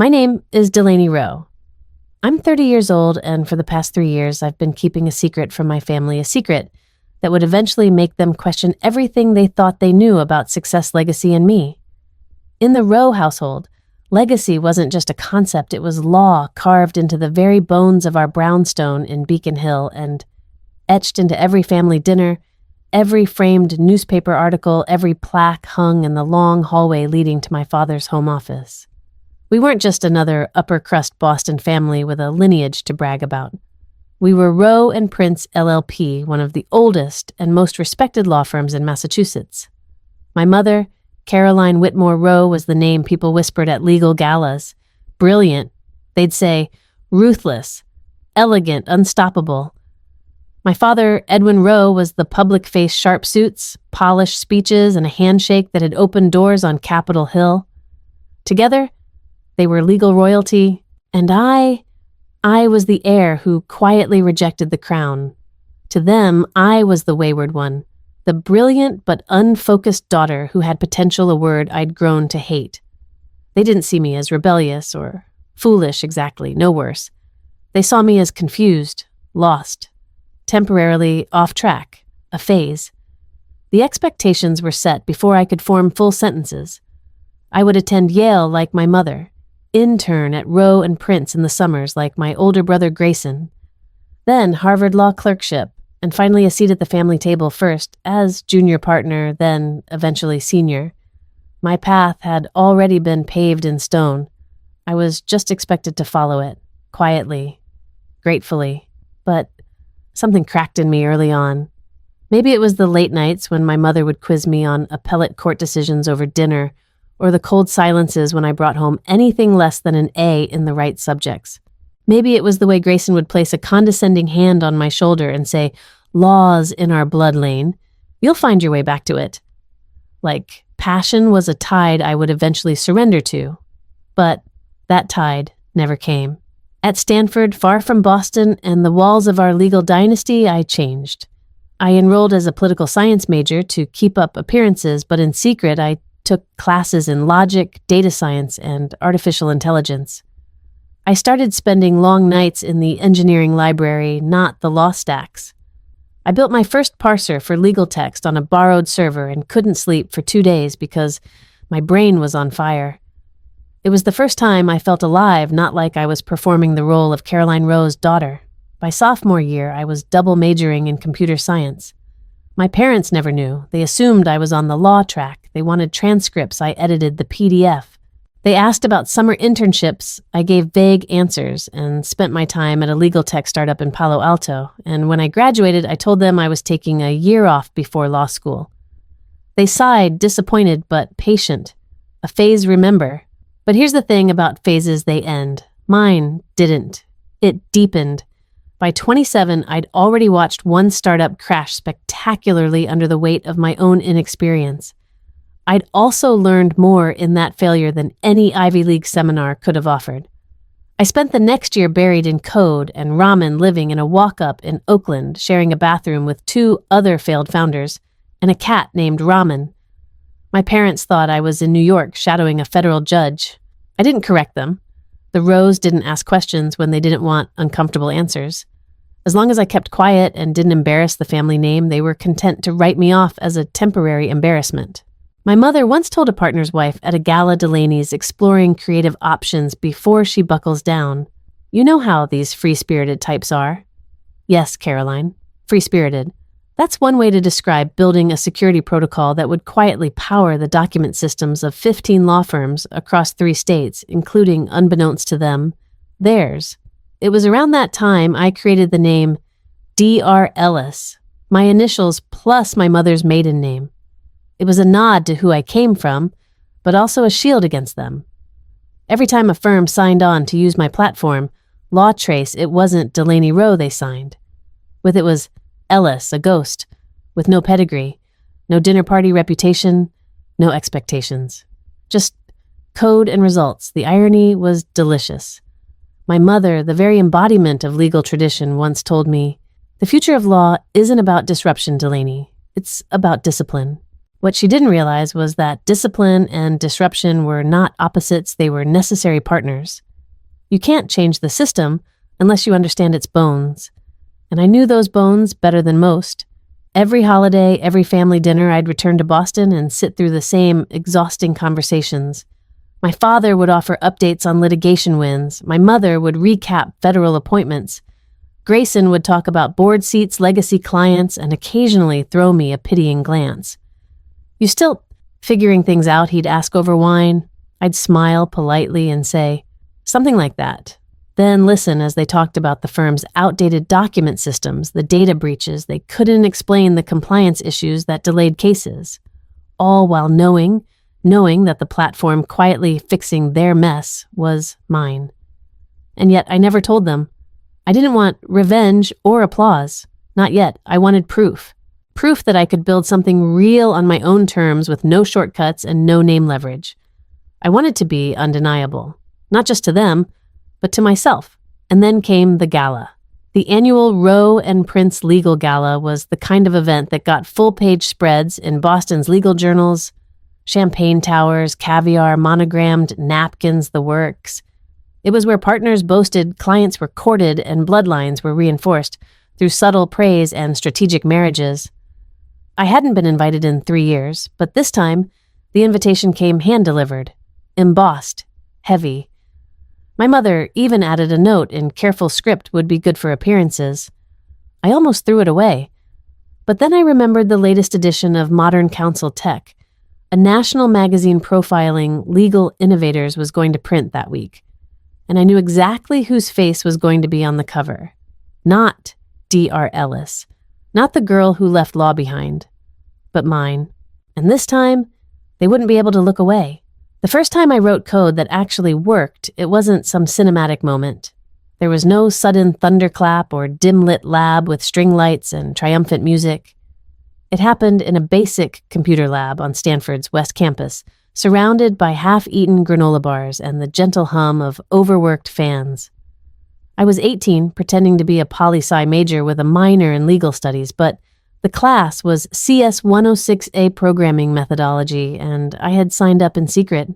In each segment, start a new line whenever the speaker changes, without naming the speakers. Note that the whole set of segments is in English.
My name is Delaney Rowe. I'm 30 years old, and for the past 3 years, I've been keeping a secret from my family, a secret that would eventually make them question everything they thought they knew about success, legacy, and me. In the Rowe household, legacy wasn't just a concept, it was law carved into the very bones of our brownstone in Beacon Hill and etched into every family dinner, every framed newspaper article, every plaque hung in the long hallway leading to my father's home office. We weren't just another upper-crust Boston family with a lineage to brag about. We were Rowe and Prince LLP, one of the oldest and most respected law firms in Massachusetts. My mother, Caroline Whitmore Rowe, was the name people whispered at legal galas. Brilliant. They'd say, ruthless, elegant, unstoppable. My father, Edwin Rowe, was the public-face sharp suits, polished speeches, and a handshake that had opened doors on Capitol Hill. Together, they were legal royalty, and I was the heir who quietly rejected the crown. To them, I was the wayward one, the brilliant but unfocused daughter who had potential, a word I'd grown to hate. They didn't see me as rebellious or foolish exactly, no worse. They saw me as confused, lost, temporarily off track, a phase. The expectations were set before I could form full sentences. I would attend Yale like my mother, intern at Rowe and Prince in the summers like my older brother Grayson, then Harvard Law clerkship, and finally a seat at the family table first as junior partner, then eventually senior. My path had already been paved in stone. I was just expected to follow it, quietly, gratefully, but something cracked in me early on. Maybe it was the late nights when my mother would quiz me on appellate court decisions over dinner, or the cold silences when I brought home anything less than an A in the right subjects. Maybe it was the way Grayson would place a condescending hand on my shoulder and say, "Law's in our blood, Lane. You'll find your way back to it." Like passion was a tide I would eventually surrender to. But that tide never came. At Stanford, far from Boston and the walls of our legal dynasty, I changed. I enrolled as a political science major to keep up appearances, but in secret I took classes in logic, data science, and artificial intelligence. I started spending long nights in the engineering library, not the law stacks. I built my first parser for legal text on a borrowed server and couldn't sleep for 2 days because my brain was on fire. It was the first time I felt alive, not like I was performing the role of Caroline Rowe's daughter. By sophomore year, I was double majoring in computer science. My parents never knew. They assumed I was on the law track. They wanted transcripts. I edited the PDF. They asked about summer internships. I gave vague answers and spent my time at a legal tech startup in Palo Alto. And when I graduated, I told them I was taking a year off before law school. They sighed, disappointed but patient. A phase, remember. But here's the thing about phases, they end. Mine didn't. It deepened. By 27, I'd already watched one startup crash spectacularly under the weight of my own inexperience. I'd also learned more in that failure than any Ivy League seminar could have offered. I spent the next year buried in code and ramen, living in a walk-up in Oakland, sharing a bathroom with 2 other failed founders and a cat named Ramen. My parents thought I was in New York shadowing a federal judge. I didn't correct them. The Rowes didn't ask questions when they didn't want uncomfortable answers. As long as I kept quiet and didn't embarrass the family name, they were content to write me off as a temporary embarrassment. My mother once told a partner's wife at a Gala Delaney's exploring creative options before she buckles down, "You know how these free-spirited types are." Yes, Caroline, free-spirited. That's one way to describe building a security protocol that would quietly power the document systems of 15 law firms across 3 states, including, unbeknownst to them, theirs. It was around that time I created the name D.R. Ellis, my initials plus my mother's maiden name. It was a nod to who I came from, but also a shield against them. Every time a firm signed on to use my platform, LawTrace, it wasn't Delaney Rowe they signed. With it was Ellis, a ghost, with no pedigree, no dinner party reputation, no expectations. Just code and results. The irony was delicious. My mother, the very embodiment of legal tradition, once told me, "The future of law isn't about disruption, Delaney. It's about discipline." What she didn't realize was that discipline and disruption were not opposites, they were necessary partners. You can't change the system unless you understand its bones. And I knew those bones better than most. Every holiday, every family dinner, I'd return to Boston and sit through the same exhausting conversations. My father would offer updates on litigation wins. My mother would recap federal appointments. Grayson would talk about board seats, legacy clients, and occasionally throw me a pitying glance. "You still figuring things out?" he'd ask over wine. I'd smile politely and say, "Something like that." Then listen as they talked about the firm's outdated document systems, the data breaches. They couldn't explain the compliance issues that delayed cases, all while knowing that the platform quietly fixing their mess was mine. And yet I never told them. I didn't want revenge or applause. Not yet. I wanted proof. Proof that I could build something real on my own terms with no shortcuts and no name leverage. I wanted to be undeniable, not just to them, but to myself. And then came the Gala. The annual Roe and Prince Legal Gala was the kind of event that got full-page spreads in Boston's legal journals, champagne towers, caviar, monogrammed napkins, the works. It was where partners boasted, clients were courted, and bloodlines were reinforced through subtle praise and strategic marriages. I hadn't been invited in 3 years, but this time, the invitation came hand-delivered, embossed, heavy. My mother even added a note in careful script would be good for appearances. I almost threw it away. But then I remembered the latest edition of Modern Counsel Tech. A national magazine profiling legal innovators was going to print that week. And I knew exactly whose face was going to be on the cover. Not D.R. Ellis. Not the girl who left law behind. But mine. And this time, they wouldn't be able to look away. The first time I wrote code that actually worked, it wasn't some cinematic moment. There was no sudden thunderclap or dim-lit lab with string lights and triumphant music. It happened in a basic computer lab on Stanford's West Campus, surrounded by half-eaten granola bars and the gentle hum of overworked fans. I was 18, pretending to be a poli-sci major with a minor in legal studies, but the class was CS 106A programming methodology, and I had signed up in secret.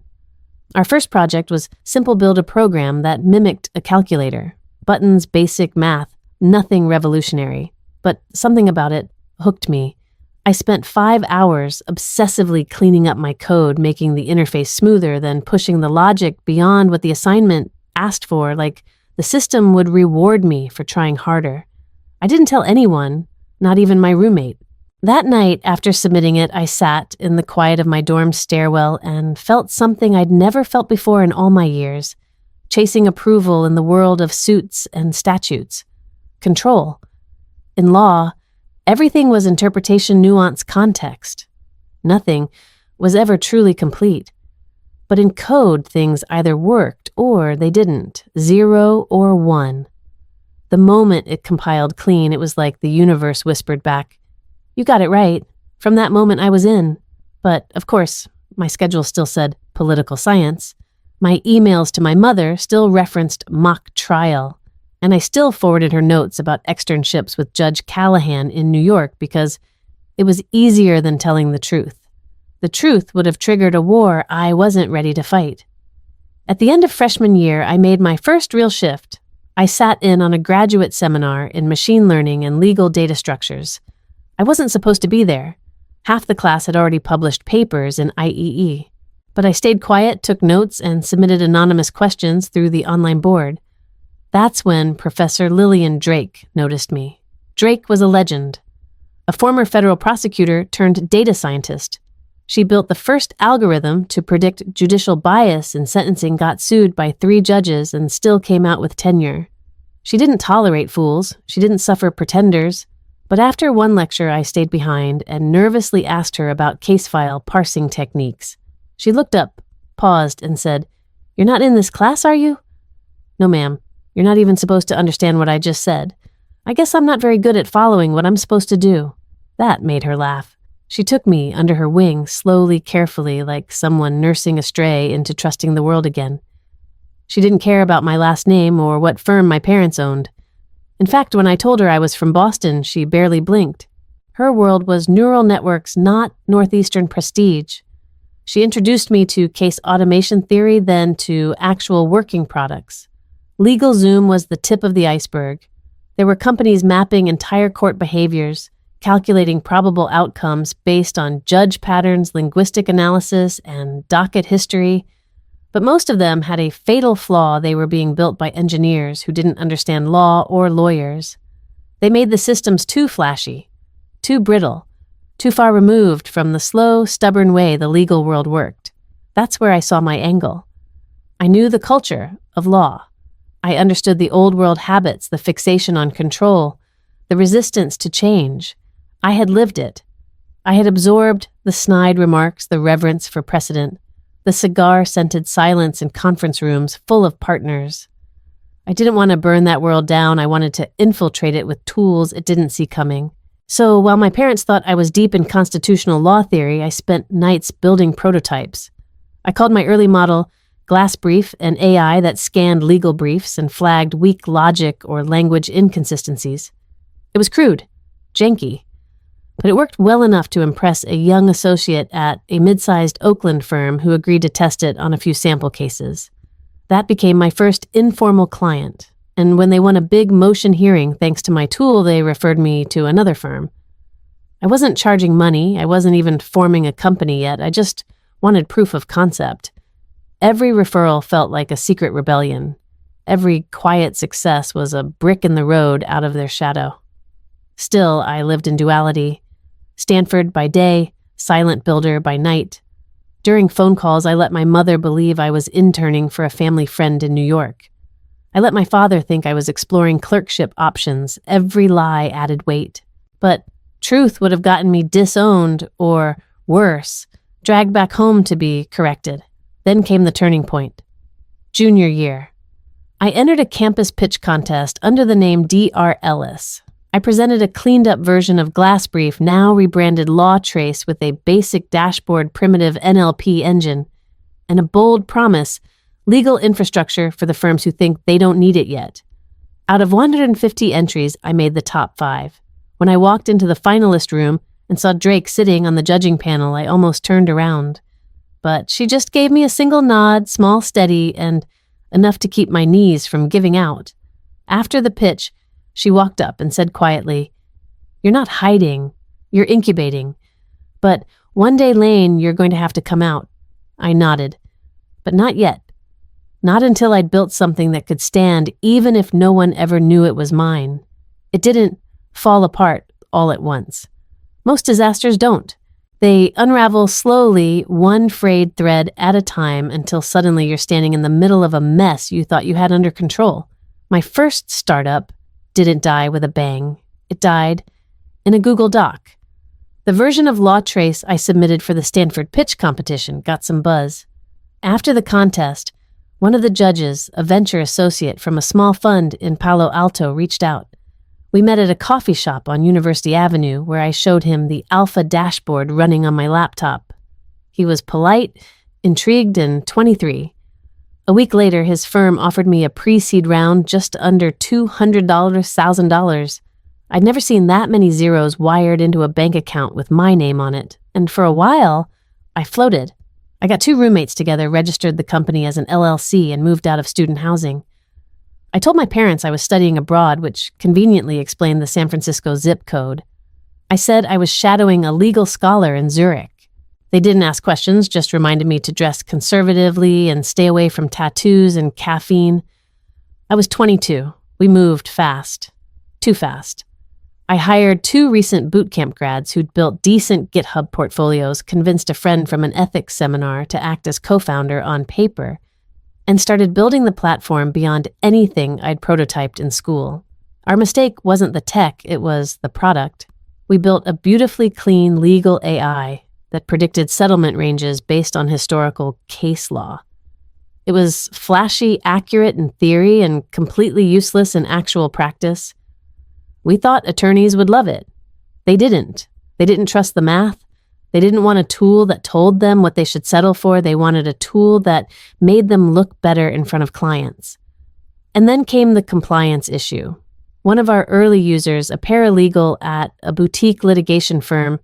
Our first project was simple build a program that mimicked a calculator. Buttons, basic math, nothing revolutionary. But something about it hooked me. I spent 5 hours obsessively cleaning up my code, making the interface smoother, then pushing the logic beyond what the assignment asked for, like the system would reward me for trying harder. I didn't tell anyone, not even my roommate. That night, after submitting it, I sat in the quiet of my dorm stairwell and felt something I'd never felt before in all my years, chasing approval in the world of suits and statutes. Control. In law, everything was interpretation, nuance, context. Nothing was ever truly complete. But in code, things either worked or they didn't, 0 or 1. The moment it compiled clean, it was like the universe whispered back, "You got it right." From that moment, I was in. But, of course, my schedule still said political science. My emails to my mother still referenced mock trial. And I still forwarded her notes about externships with Judge Callahan in New York because it was easier than telling the truth. The truth would have triggered a war I wasn't ready to fight. At the end of freshman year, I made my first real shift. I sat in on a graduate seminar in machine learning and legal data structures. I wasn't supposed to be there. Half the class had already published papers in IEE. But I stayed quiet, took notes, and submitted anonymous questions through the online board. That's when Professor Lillian Drake noticed me. Drake was a legend. A former federal prosecutor turned data scientist. She built the first algorithm to predict judicial bias in sentencing, got sued by 3 judges, and still came out with tenure. She didn't tolerate fools. She didn't suffer pretenders. But after one lecture, I stayed behind and nervously asked her about case file parsing techniques. She looked up, paused, and said, "You're not in this class, are you?" "No, ma'am. You're not even supposed to understand what I just said. I guess I'm not very good at following what I'm supposed to do." That made her laugh. She took me under her wing, slowly, carefully, like someone nursing a stray into trusting the world again. She didn't care about my last name or what firm my parents owned. In fact, when I told her I was from Boston, she barely blinked. Her world was neural networks, not Northeastern prestige. She introduced me to case automation theory, then to actual working products. LegalZoom was the tip of the iceberg. There were companies mapping entire court behaviors, calculating probable outcomes based on judge patterns, linguistic analysis, and docket history. But most of them had a fatal flaw: they were being built by engineers who didn't understand law or lawyers. They made the systems too flashy, too brittle, too far removed from the slow, stubborn way the legal world worked. That's where I saw my angle. I knew the culture of law. I understood the old world habits, the fixation on control, the resistance to change. I had lived it. I had absorbed the snide remarks, the reverence for precedent, the cigar-scented silence in conference rooms full of partners. I didn't want to burn that world down. I wanted to infiltrate it with tools it didn't see coming. So while my parents thought I was deep in constitutional law theory, I spent nights building prototypes. I called my early model Glass Brief, an AI that scanned legal briefs and flagged weak logic or language inconsistencies. It was crude, janky, but it worked well enough to impress a young associate at a mid-sized Oakland firm who agreed to test it on a few sample cases. That became my first informal client, and when they won a big motion hearing thanks to my tool, they referred me to another firm. I wasn't charging money. I wasn't even forming a company yet. I just wanted proof of concept. Every referral felt like a secret rebellion. Every quiet success was a brick in the road out of their shadow. Still, I lived in duality. Stanford by day, silent builder by night. During phone calls, I let my mother believe I was interning for a family friend in New York. I let my father think I was exploring clerkship options. Every lie added weight. But truth would have gotten me disowned or, worse, dragged back home to be corrected. Then came the turning point. Junior year. I entered a campus pitch contest under the name D.R. Ellis. I presented a cleaned-up version of Glass Brief, now rebranded Law Trace, with a basic dashboard primitive NLP engine, and a bold promise: legal infrastructure for the firms who think they don't need it yet. Out of 150 entries, I made the top 5. When I walked into the finalist room and saw Drake sitting on the judging panel, I almost turned around. But she just gave me a single nod, small, steady, and enough to keep my knees from giving out. After the pitch, she walked up and said quietly, "You're not hiding, you're incubating. But one day, Lane, you're going to have to come out." I nodded. But not yet. Not until I'd built something that could stand, even if no one ever knew it was mine. It didn't fall apart all at once. Most disasters don't. They unravel slowly, one frayed thread at a time, until suddenly you're standing in the middle of a mess you thought you had under control. My first startup didn't die with a bang. It died in a Google Doc. The version of Law Trace I submitted for the Stanford pitch competition got some buzz. After the contest, one of the judges, a venture associate from a small fund in Palo Alto, reached out. We met at a coffee shop on University Avenue, where I showed him the alpha dashboard running on my laptop. He was polite, intrigued, and 23. A week later, his firm offered me a pre-seed round just under $200,000. I'd never seen that many zeros wired into a bank account with my name on it, and for a while, I floated. I got 2 roommates together, registered the company as an LLC, and moved out of student housing. I told my parents I was studying abroad, which conveniently explained the San Francisco zip code. I said I was shadowing a legal scholar in Zurich. They didn't ask questions, just reminded me to dress conservatively and stay away from tattoos and caffeine. I was 22. We moved fast. Too fast. I hired 2 recent boot camp grads who'd built decent GitHub portfolios, convinced a friend from an ethics seminar to act as co-founder on paper, and started building the platform beyond anything I'd prototyped in school. Our mistake wasn't the tech, it was the product. We built a beautifully clean legal AI that predicted settlement ranges based on historical case law. It was flashy, accurate in theory, and completely useless in actual practice. We thought attorneys would love it. They didn't. They didn't trust the math. They didn't want a tool that told them what they should settle for. They wanted a tool that made them look better in front of clients. And then came the compliance issue. One of our early users, a paralegal at a boutique litigation firm,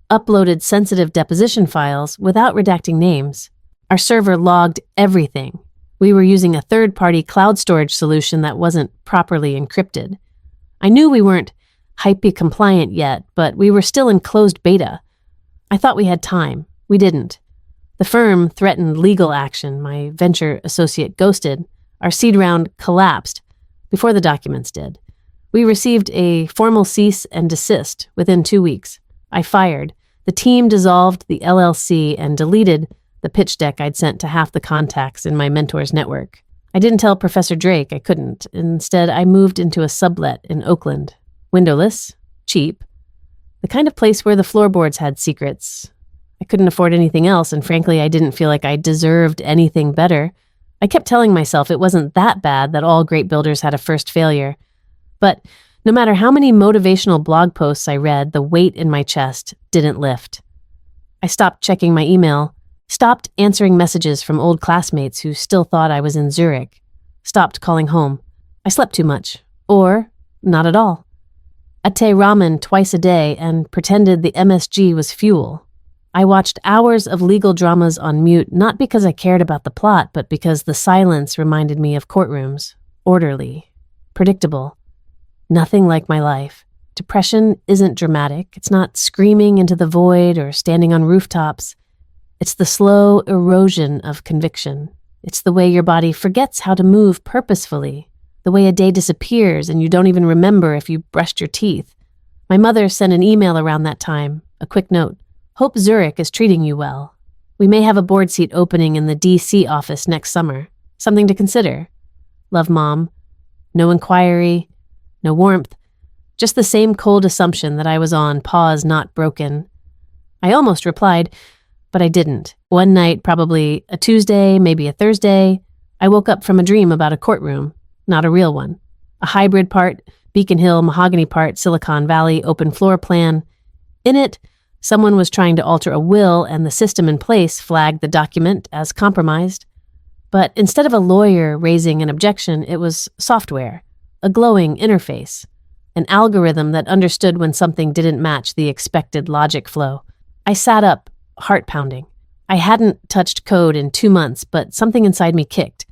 uploaded sensitive deposition files without redacting names. Our server logged everything. We were using a third-party cloud storage solution that wasn't properly encrypted. I knew we weren't HIPAA compliant yet, but we were still in closed beta. I thought we had time. We didn't. The firm threatened legal action. My venture associate ghosted. Our seed round collapsed before the documents did. We received a formal cease and desist within 2 weeks. I fired. The team dissolved the LLC and deleted the pitch deck I'd sent to half the contacts in my mentor's network. I didn't tell Professor Drake I couldn't. Instead, I moved into a sublet in Oakland. Windowless, cheap, the kind of place where the floorboards had secrets. I couldn't afford anything else, and frankly, I didn't feel like I deserved anything better. I kept telling myself it wasn't that bad that all great builders had a first failure. But no matter how many motivational blog posts I read, the weight in my chest didn't lift. I stopped checking my email, stopped answering messages from old classmates who still thought I was in Zurich, stopped calling home. I slept too much, or not at all. Ate ramen twice a day and pretended the MSG was fuel. I watched hours of legal dramas on mute, not because I cared about the plot, but because the silence reminded me of courtrooms. Orderly, predictable. Nothing like my life. Depression isn't dramatic. It's not screaming into the void or standing on rooftops. It's the slow erosion of conviction. It's the way your body forgets how to move purposefully, the way a day disappears and you don't even remember if you brushed your teeth. My mother sent an email around that time, a quick note. Hope Zurich is treating you well. We may have a board seat opening in the DC office next summer. Something to consider. Love, Mom. No inquiry. No warmth, just the same cold assumption that I was on pause not broken. I almost replied, but I didn't. One night, probably a Tuesday, maybe a Thursday, I woke up from a dream about a courtroom, not a real one. A hybrid part, Beacon Hill, mahogany part, Silicon Valley, open floor plan. In it, someone was trying to alter a will and the system in place flagged the document as compromised. But instead of a lawyer raising an objection, it was software. A glowing interface, an algorithm that understood when something didn't match the expected logic flow. I sat up, heart pounding. I hadn't touched code in 2 months, but something inside me kicked.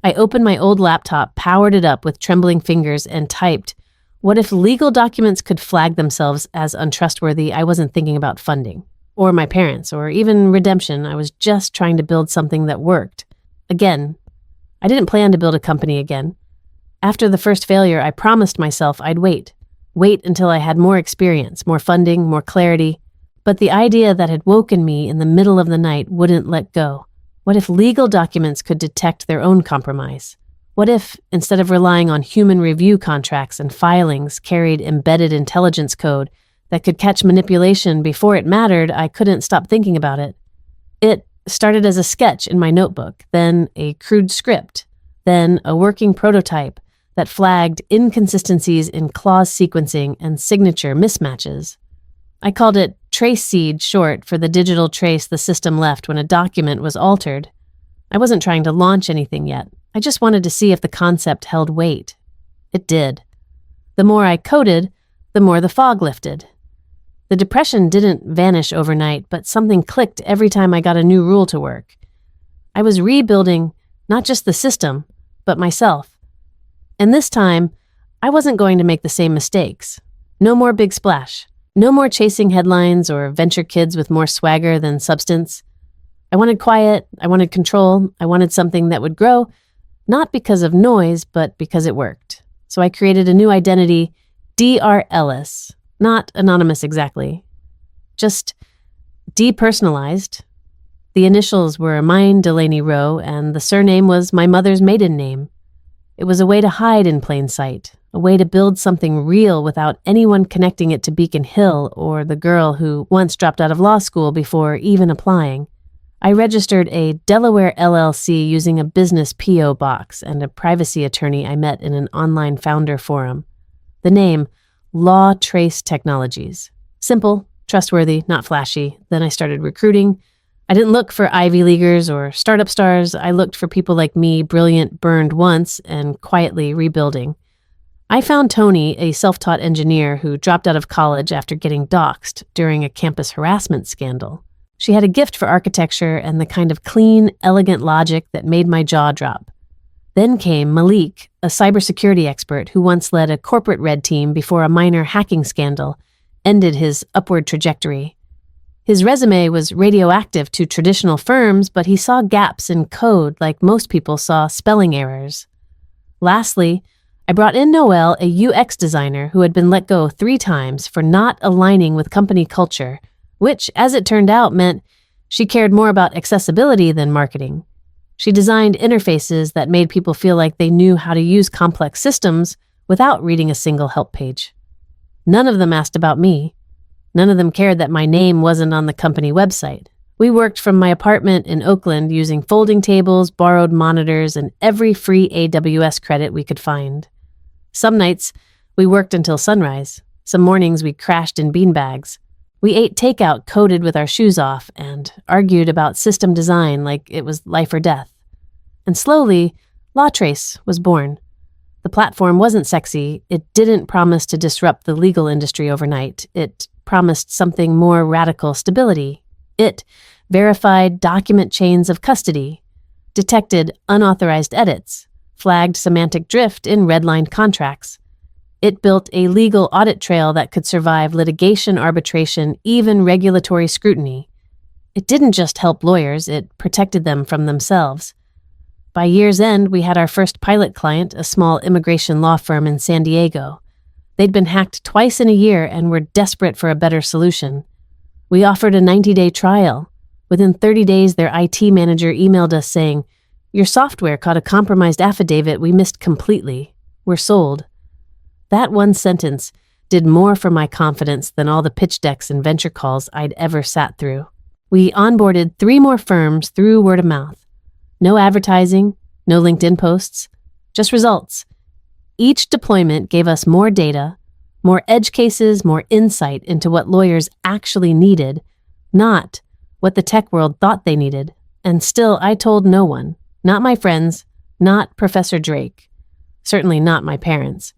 I opened my old laptop, powered it up with trembling fingers, and typed, what if legal documents could flag themselves as untrustworthy? I wasn't thinking about funding, or my parents, or even redemption. I was just trying to build something that worked. Again, I didn't plan to build a company again. After the first failure, I promised myself I'd wait until I had more experience, more funding, more clarity. But the idea that had woken me in the middle of the night wouldn't let go. What if legal documents could detect their own compromise? What if, instead of relying on human review contracts and filings, carried embedded intelligence code that could catch manipulation before it mattered? I couldn't stop thinking about it. It started as a sketch in my notebook, then a crude script, then a working prototype that flagged inconsistencies in clause sequencing and signature mismatches. I called it trace seed, short for the digital trace the system left when a document was altered. I wasn't trying to launch anything yet. I just wanted to see if the concept held weight. It did. The more I coded, the more the fog lifted. The depression didn't vanish overnight, but something clicked every time I got a new rule to work. I was rebuilding not just the system, but myself. And this time, I wasn't going to make the same mistakes. No more big splash. No more chasing headlines or venture kids with more swagger than substance. I wanted quiet. I wanted control. I wanted something that would grow, not because of noise, but because it worked. So I created a new identity, Dr. Ellis. Not anonymous exactly. Just depersonalized. The initials were mine, Delaney Rowe, and the surname was my mother's maiden name. It was a way to hide in plain sight, a way to build something real without anyone connecting it to Beacon Hill or the girl who once dropped out of law school before even applying. I registered a Delaware LLC using a business P.O. box and a privacy attorney I met in an online founder forum. The name, Law Trace Technologies. Simple, trustworthy, not flashy. Then I started recruiting. I didn't look for Ivy Leaguers or startup stars. I looked for people like me, brilliant, burned once, and quietly rebuilding. I found Tony, a self-taught engineer who dropped out of college after getting doxxed during a campus harassment scandal. She had a gift for architecture and the kind of clean, elegant logic that made my jaw drop. Then came Malik, a cybersecurity expert who once led a corporate red team before a minor hacking scandal ended his upward trajectory. His resume was radioactive to traditional firms, but he saw gaps in code like most people saw spelling errors. Lastly, I brought in Noelle, a UX designer who had been let go 3 times for not aligning with company culture, which, as it turned out, meant she cared more about accessibility than marketing. She designed interfaces that made people feel like they knew how to use complex systems without reading a single help page. None of them asked about me. None of them cared that my name wasn't on the company website. We worked from my apartment in Oakland using folding tables, borrowed monitors, and every free AWS credit we could find. Some nights, we worked until sunrise. Some mornings, we crashed in beanbags. We ate takeout coated with our shoes off and argued about system design like it was life or death. And slowly, LawTrace was born. The platform wasn't sexy. It didn't promise to disrupt the legal industry overnight. It promised something more radical: stability. It verified document chains of custody, detected unauthorized edits, flagged semantic drift in redlined contracts. It built a legal audit trail that could survive litigation, arbitration, even regulatory scrutiny. It didn't just help lawyers, it protected them from themselves. By year's end, we had our first pilot client, a small immigration law firm in San Diego. They'd been hacked twice in a year and were desperate for a better solution. We offered a 90-day trial. Within 30 days, their IT manager emailed us saying, "Your software caught a compromised affidavit we missed completely. We're sold." That one sentence did more for my confidence than all the pitch decks and venture calls I'd ever sat through. We onboarded 3 more firms through word of mouth. No advertising, no LinkedIn posts, just results. Each deployment gave us more data, more edge cases, more insight into what lawyers actually needed, not what the tech world thought they needed. And still, I told no one, not my friends, not Professor Drake, certainly not my parents.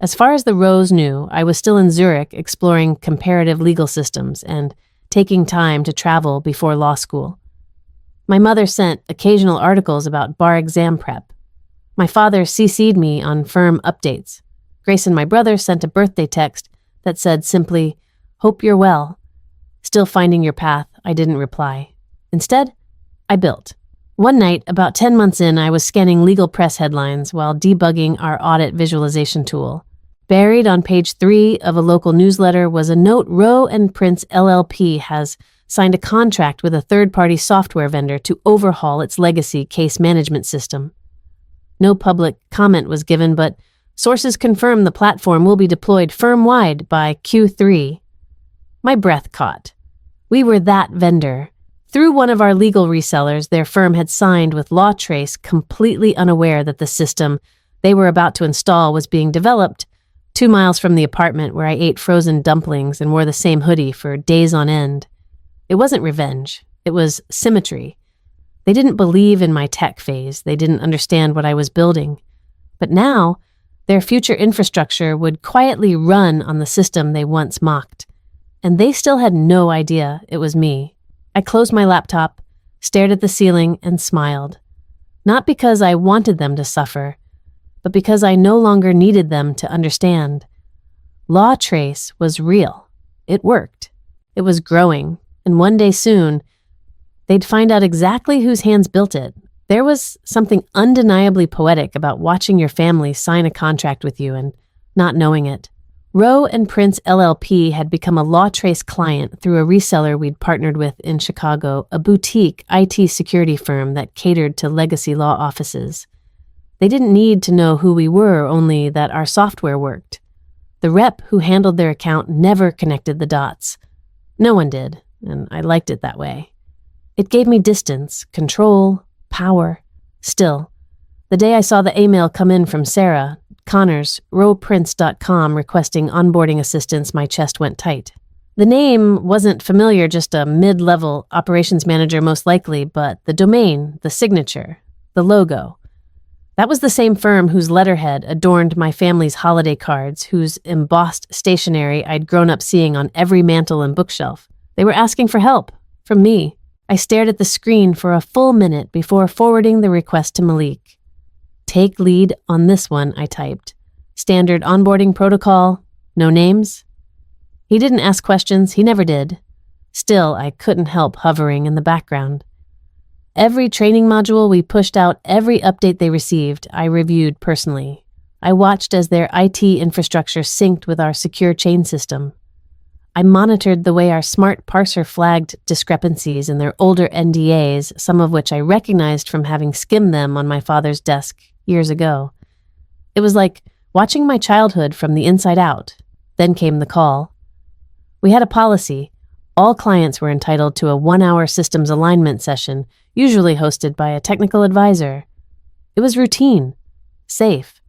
As far as the Rose knew, I was still in Zurich exploring comparative legal systems and taking time to travel before law school. My mother sent occasional articles about bar exam prep. My father CC'd me on firm updates. Grace and my brother sent a birthday text that said simply, "Hope you're well." Still finding your path, I didn't reply. Instead, I built. One night, about 10 months in, I was scanning legal press headlines while debugging our audit visualization tool. Buried on page 3 of a local newsletter was a note Rowe and Prince LLP has signed a contract with a third-party software vendor to overhaul its legacy case management system. No public comment was given, but sources confirm the platform will be deployed firm-wide by Q3. My breath caught. We were that vendor. Through one of our legal resellers, their firm had signed with LawTrace, completely unaware that the system they were about to install was being developed 2 miles from the apartment where I ate frozen dumplings and wore the same hoodie for days on end. It wasn't revenge. It was symmetry. They didn't believe in my tech phase. They didn't understand what I was building. But now, their future infrastructure would quietly run on the system they once mocked. And they still had no idea it was me. I closed my laptop, stared at the ceiling, and smiled. Not because I wanted them to suffer, but because I no longer needed them to understand. LawTrace was real. It worked. It was growing. And one day soon, they'd find out exactly whose hands built it. There was something undeniably poetic about watching your family sign a contract with you and not knowing it. Rowe and Prince LLP had become a LawTrace client through a reseller we'd partnered with in Chicago, a boutique IT security firm that catered to legacy law offices. They didn't need to know who we were, only that our software worked. The rep who handled their account never connected the dots. No one did, and I liked it that way. It gave me distance, control, power. Still, the day I saw the email come in from Sarah, Connors, rowprince.com, requesting onboarding assistance, my chest went tight. The name wasn't familiar, just a mid-level operations manager most likely, but the domain, the signature, the logo. That was the same firm whose letterhead adorned my family's holiday cards, whose embossed stationery I'd grown up seeing on every mantel and bookshelf. They were asking for help, from me. I stared at the screen for a full minute before forwarding the request to Malik. Take lead on this one, I typed. Standard onboarding protocol, no names. He didn't ask questions, he never did. Still, I couldn't help hovering in the background. Every training module we pushed out, every update they received, I reviewed personally. I watched as their IT infrastructure synced with our secure chain system. I monitored the way our smart parser flagged discrepancies in their older NDAs, some of which I recognized from having skimmed them on my father's desk years ago. It was like watching my childhood from the inside out. Then came the call. We had a policy. All clients were entitled to a 1-hour systems alignment session, usually hosted by a technical advisor. It was routine, safe,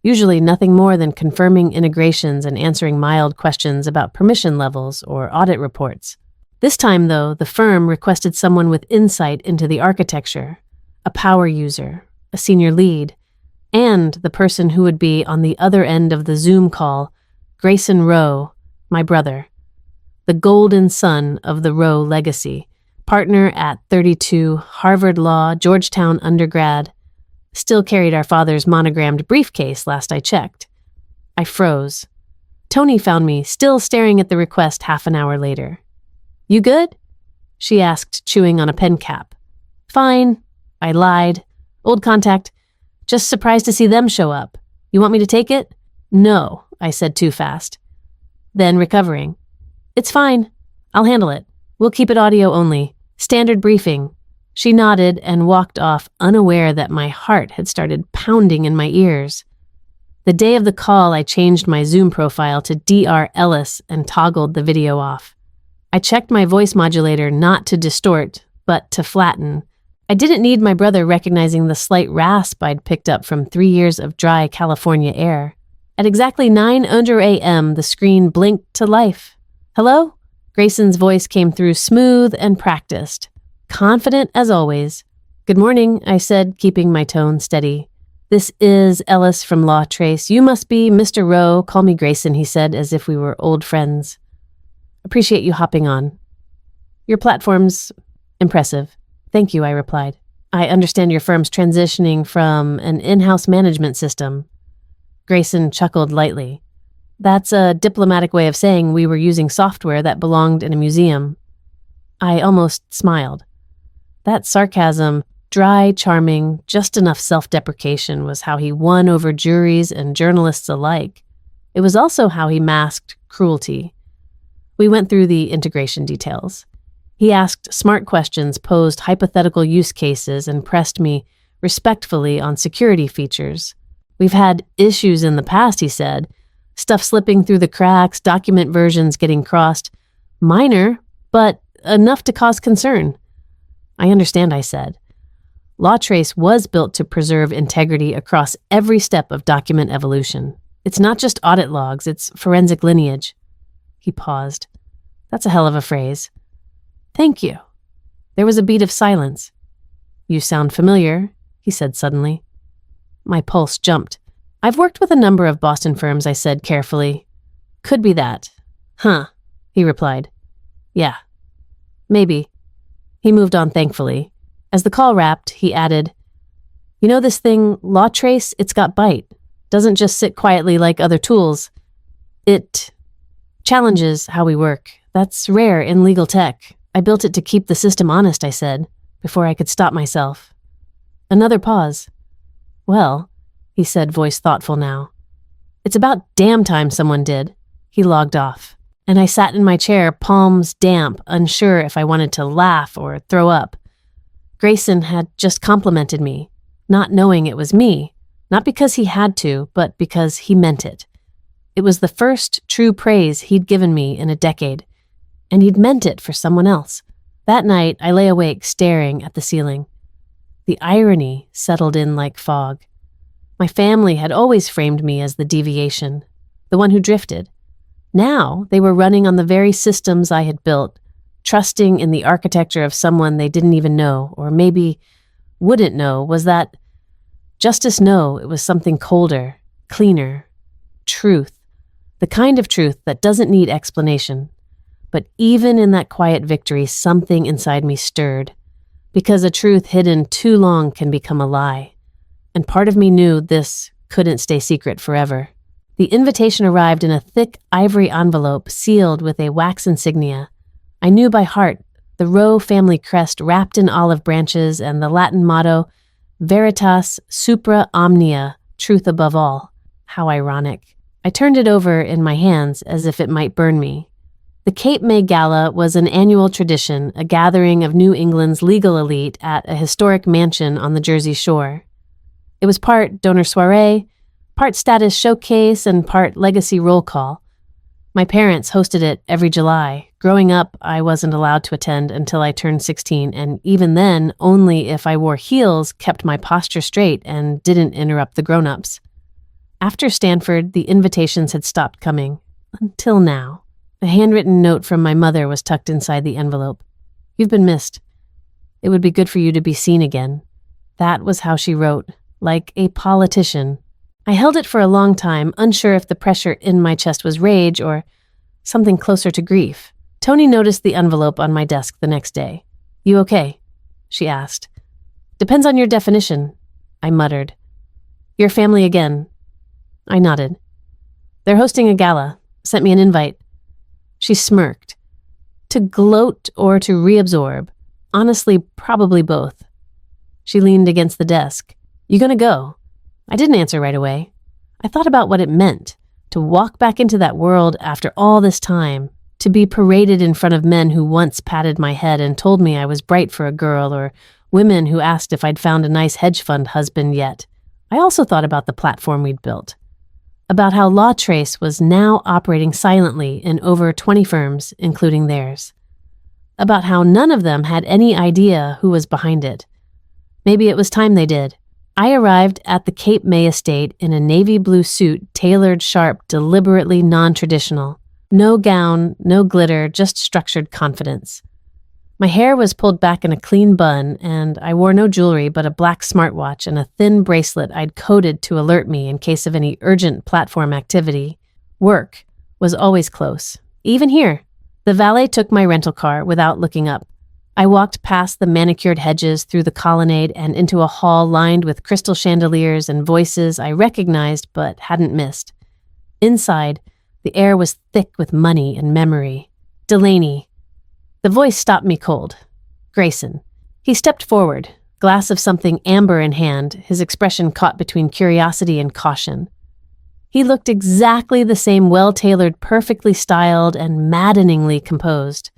usually nothing more than confirming integrations and answering mild questions about permission levels or audit reports. This time, though, the firm requested someone with insight into the architecture, a power user, a senior lead, and the person who would be on the other end of the Zoom call, Grayson Rowe, my brother, the golden son of the Rowe legacy, partner at 32, Harvard Law, Georgetown undergrad, still carried our father's monogrammed briefcase last I checked. I froze. Tony found me, still staring at the request half an hour later. You good? She asked, chewing on a pen cap. Fine, I lied. Old contact. Just surprised to see them show up. You want me to take it? No, I said too fast. Then recovering. It's fine. I'll handle it. We'll keep it audio only. Standard briefing. She nodded and walked off, unaware that my heart had started pounding in my ears. The day of the call, I changed my Zoom profile to Dr. Ellis and toggled the video off. I checked my voice modulator not to distort, but to flatten. I didn't need my brother recognizing the slight rasp I'd picked up from 3 years of dry California air. At exactly 9:00 a.m., the screen blinked to life. Hello? Grayson's voice came through smooth and practiced, confident as always. Good morning, I said, keeping my tone steady. This is Ellis from Law Trace. You must be Mr. Rowe. Call me Grayson, he said, as if we were old friends. Appreciate you hopping on. Your platform's impressive. Thank you, I replied. I understand your firm's transitioning from an in-house management system. Grayson chuckled lightly. That's a diplomatic way of saying we were using software that belonged in a museum. I almost smiled. That sarcasm, dry, charming, just enough self-deprecation, was how he won over juries and journalists alike. It was also how he masked cruelty. We went through the integration details. He asked smart questions, posed hypothetical use cases, and pressed me respectfully on security features. We've had issues in the past, he said. Stuff slipping through the cracks, document versions getting crossed. Minor, but enough to cause concern. I understand, I said. LawTrace was built to preserve integrity across every step of document evolution. It's not just audit logs, it's forensic lineage. He paused. That's a hell of a phrase. Thank you. There was a beat of silence. You sound familiar, he said suddenly. My pulse jumped. I've worked with a number of Boston firms, I said carefully. Could be that. Huh, he replied. Yeah. Maybe. He moved on thankfully. As the call wrapped, he added, You know this thing, LawTrace, it's got bite. Doesn't just sit quietly like other tools. It challenges how we work. That's rare in legal tech. I built it to keep the system honest, I said, before I could stop myself. Another pause. Well, he said, voice thoughtful now. It's about damn time someone did. He logged off, and I sat in my chair, palms damp, unsure if I wanted to laugh or throw up. Grayson had just complimented me, not knowing it was me, not because he had to, but because he meant it. It was the first true praise he'd given me in a decade, and he'd meant it for someone else. That night, I lay awake staring at the ceiling. The irony settled in like fog. My family had always framed me as the deviation, the one who drifted. Now they were running on the very systems I had built, trusting in the architecture of someone they didn't even know, or maybe wouldn't know. Was that Justice, no, it was something colder, cleaner. Truth. The kind of truth that doesn't need explanation. But even in that quiet victory, something inside me stirred. Because a truth hidden too long can become a lie. And part of me knew this couldn't stay secret forever. The invitation arrived in a thick ivory envelope sealed with a wax insignia. I knew by heart the Rowe family crest wrapped in olive branches and the Latin motto, Veritas supra omnia, truth above all. How ironic. I turned it over in my hands as if it might burn me. The Cape May Gala was an annual tradition, a gathering of New England's legal elite at a historic mansion on the Jersey Shore. It was part donor soiree, part status showcase, and part legacy roll call. My parents hosted it every July. Growing up, I wasn't allowed to attend until I turned 16, and even then, only if I wore heels, kept my posture straight, and didn't interrupt the grown-ups. After Stanford, the invitations had stopped coming. Until now. A handwritten note from my mother was tucked inside the envelope. You've been missed. It would be good for you to be seen again. That was how she wrote, like a politician. I held it for a long time, unsure if the pressure in my chest was rage or something closer to grief. Tony noticed the envelope on my desk the next day. You okay? She asked. Depends on your definition, I muttered. Your family again. I nodded. They're hosting a gala. Sent me an invite. She smirked. To gloat or to reabsorb? Honestly, probably both. She leaned against the desk. You gonna go? I didn't answer right away. I thought about what it meant to walk back into that world after all this time, to be paraded in front of men who once patted my head and told me I was bright for a girl, or women who asked if I'd found a nice hedge fund husband yet. I also thought about the platform we'd built. About how Law Trace was now operating silently in over 20 firms, including theirs. About how none of them had any idea who was behind it. Maybe it was time they did. I arrived at the Cape May estate in a navy blue suit, tailored sharp, deliberately non-traditional. No gown, no glitter, just structured confidence. My hair was pulled back in a clean bun, and I wore no jewelry but a black smartwatch and a thin bracelet I'd coded to alert me in case of any urgent platform activity. Work was always close, even here. The valet took my rental car without looking up. I walked past the manicured hedges through the colonnade and into a hall lined with crystal chandeliers and voices I recognized but hadn't missed. Inside, the air was thick with money and memory. Delaney. The voice stopped me cold. Grayson. He stepped forward, glass of something amber in hand, his expression caught between curiosity and caution. He looked exactly the same, well-tailored, perfectly styled, and maddeningly composed.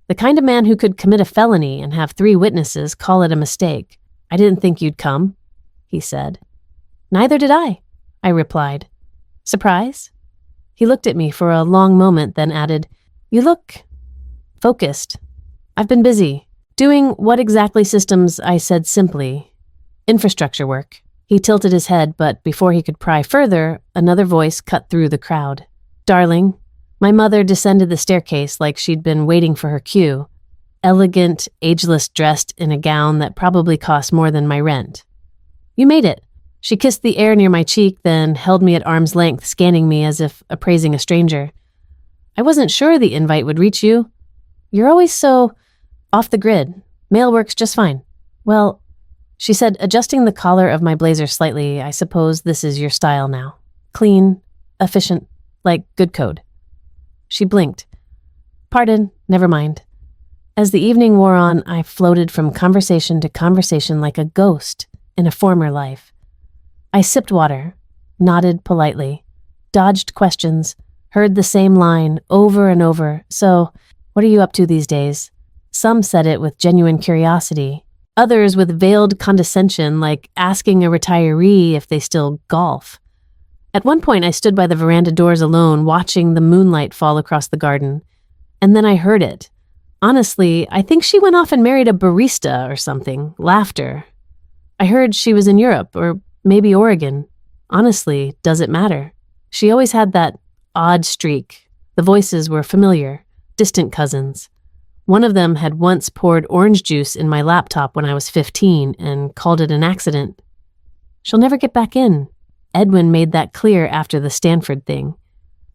The kind of man who could commit a felony and have 3 witnesses call it a mistake. I didn't think you'd come, he said. Neither did I replied. Surprise? He looked at me for a long moment, then added, You look focused. I've been busy. Doing what exactly systems, I said simply. Infrastructure work. He tilted his head, but before he could pry further, another voice cut through the crowd. Darling. My mother descended the staircase like she'd been waiting for her cue. Elegant, ageless, dressed in a gown that probably cost more than my rent. You made it. She kissed the air near my cheek, then held me at arm's length, scanning me as if appraising a stranger. I wasn't sure the invite would reach you. You're always so off the grid. Mail works just fine. Well, she said, adjusting the collar of my blazer slightly, I suppose this is your style now. Clean, efficient, like good code. She blinked. Pardon, never mind. As the evening wore on, I floated from conversation to conversation like a ghost in a former life. I sipped water, nodded politely, dodged questions, heard the same line over and over. So, what are you up to these days? Some said it with genuine curiosity. Others with veiled condescension, like asking a retiree if they still golf. At one point, I stood by the veranda doors alone, watching the moonlight fall across the garden. And then I heard it. Honestly, I think she went off and married a barista or something. Laughter. I heard she was in Europe, or maybe Oregon. Honestly, does it matter? She always had that odd streak. The voices were familiar, distant cousins. One of them had once poured orange juice in my laptop when I was 15 and called it an accident. She'll never get back in. Edwin made that clear after the Stanford thing.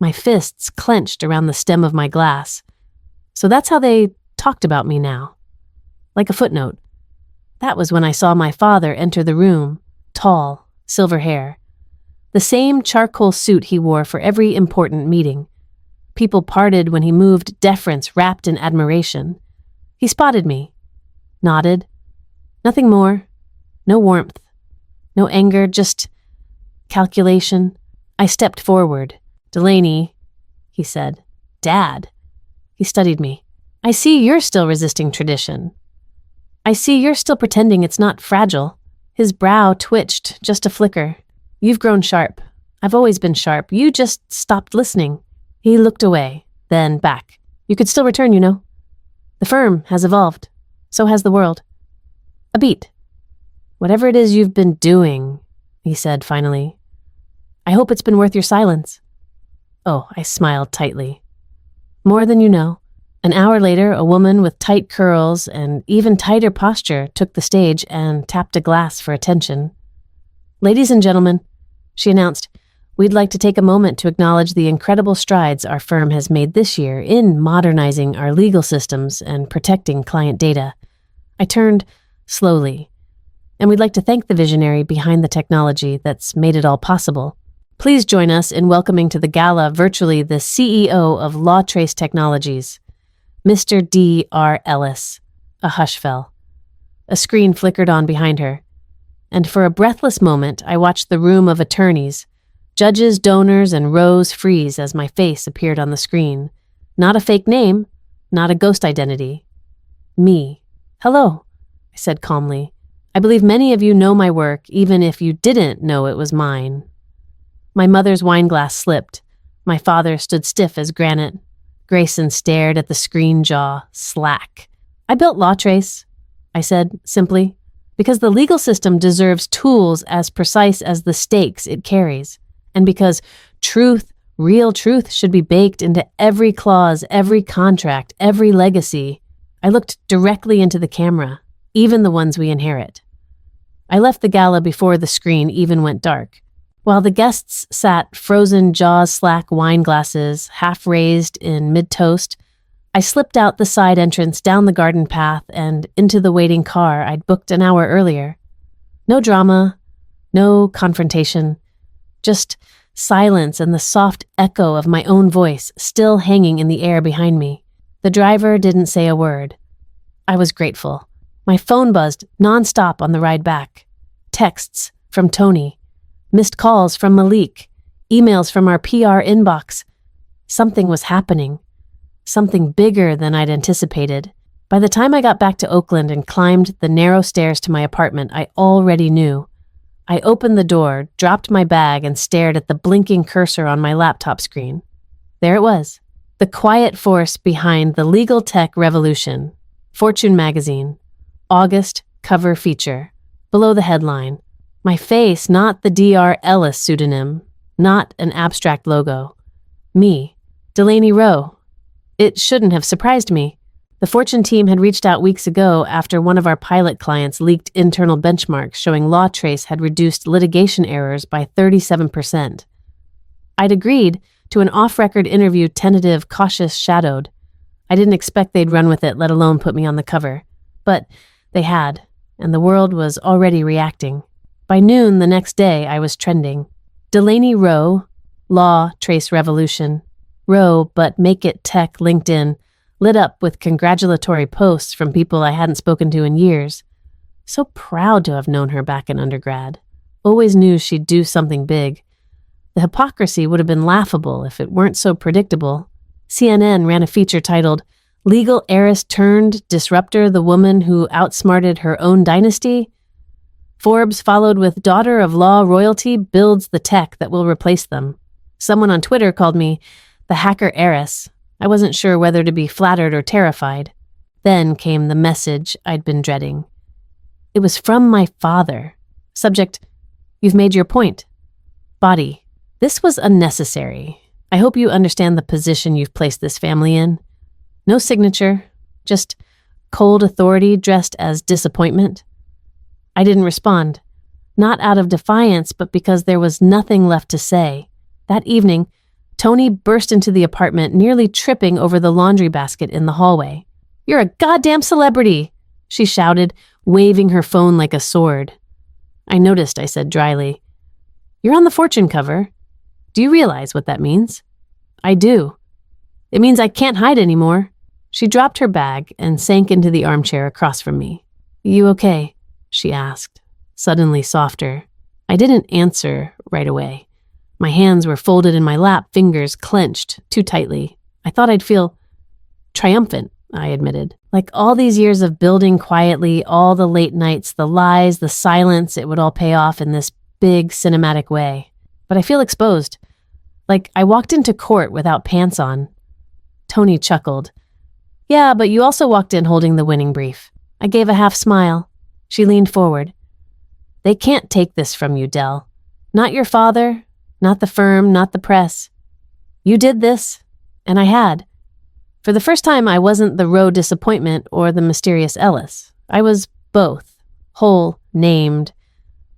My fists clenched around the stem of my glass. So that's how they talked about me now. Like a footnote. That was when I saw my father enter the room, tall, silver hair. The same charcoal suit he wore for every important meeting. People parted when he moved, deference wrapped in admiration. He spotted me, nodded. Nothing more, no warmth, no anger, just calculation. I stepped forward. "Delaney," he said. "Dad." He studied me. "I see you're still resisting tradition. I see you're still pretending it's not fragile." His brow twitched, just a flicker. "You've grown sharp. I've always been sharp. You just stopped listening." He looked away, then back. "You could still return, you know. The firm has evolved. So has the world. A beat. Whatever it is you've been doing," he said finally. "I hope it's been worth your silence." Oh, I smiled tightly. "More than you know." An hour later, a woman with tight curls and even tighter posture took the stage and tapped a glass for attention. "Ladies and gentlemen," she announced, "we'd like to take a moment to acknowledge the incredible strides our firm has made this year in modernizing our legal systems and protecting client data." I turned slowly, and we'd like to thank the visionary behind the technology that's made it all possible. Please join us in welcoming to the gala virtually the CEO of LawTrace Technologies, Mr. D.R. Ellis. A hush fell. A screen flickered on behind her, and for a breathless moment I watched the room of attorneys, judges, donors, and rows freeze as my face appeared on the screen. Not a fake name, not a ghost identity. Me. "Hello," I said calmly. "I believe many of you know my work, even if you didn't know it was mine." My mother's wineglass slipped. My father stood stiff as granite. Grayson stared at the screen jaw, slack. "I built LawTrace," I said simply, "because the legal system deserves tools as precise as the stakes it carries, and because truth, real truth, should be baked into every clause, every contract, every legacy." I looked directly into the camera, even the ones we inherit. I left the gala before the screen even went dark. While the guests sat frozen jaws slack wine glasses, half raised in mid-toast, I slipped out the side entrance down the garden path and into the waiting car I'd booked an hour earlier. No drama, no confrontation, just silence and the soft echo of my own voice still hanging in the air behind me. The driver didn't say a word. I was grateful. My phone buzzed nonstop on the ride back. Texts from Tony. Missed calls from Malik, emails from our PR inbox. Something was happening, something bigger than I'd anticipated. By the time I got back to Oakland and climbed the narrow stairs to my apartment, I already knew. I opened the door, dropped my bag, and stared at the blinking cursor on my laptop screen. There it was, the quiet force behind the legal tech revolution. Fortune magazine, August cover feature. Below the headline, my face, not the D.R. Ellis pseudonym, not an abstract logo. Me, Delaney Rowe. It shouldn't have surprised me. The Fortune team had reached out weeks ago after one of our pilot clients leaked internal benchmarks showing LawTrace had reduced litigation errors by 37%. I'd agreed to an off-record interview, tentative, cautious, shadowed. I didn't expect they'd run with it, let alone put me on the cover. But they had, and the world was already reacting. By noon the next day, I was trending. Delaney Rowe, LawTrace Revolution. Rowe, but make it tech LinkedIn, lit up with congratulatory posts from people I hadn't spoken to in years. So proud to have known her back in undergrad. Always knew she'd do something big. The hypocrisy would have been laughable if it weren't so predictable. CNN ran a feature titled, "Legal Heiress Turned Disruptor, the Woman Who Outsmarted Her Own Dynasty." Forbes followed with "Daughter of Law Royalty Builds the Tech That Will Replace Them." Someone on Twitter called me the hacker heiress. I wasn't sure whether to be flattered or terrified. Then came the message I'd been dreading. It was from my father. Subject, "You've made your point." Body, "This was unnecessary. I hope you understand the position you've placed this family in." No signature, just cold authority dressed as disappointment. I didn't respond. not out of defiance, but because there was nothing left to say. That evening, Tony burst into the apartment, nearly tripping over the laundry basket in the hallway. "You're a goddamn celebrity," she shouted, waving her phone like a sword. "I noticed," I said dryly. "You're on the Fortune cover. Do you realize what that means?" "I do. It means I can't hide anymore." She dropped her bag and sank into the armchair across from me. "You okay?" she asked, suddenly softer. I didn't answer right away. My hands were folded in my lap, fingers clenched too tightly. I thought I'd feel triumphant, I admitted. Like all these years of building quietly, all the late nights, the lies, the silence, it would all pay off in this big cinematic way. But I feel exposed. Like I walked into court without pants on. Tony chuckled. "Yeah, but you also walked in holding the winning brief." I gave a half smile. She leaned forward. "They can't take this from you, Del. Not your father, not the firm, not the press. You did this, and I had. For the first time, I wasn't the Roe disappointment or the mysterious Ellis. I was both, whole, named.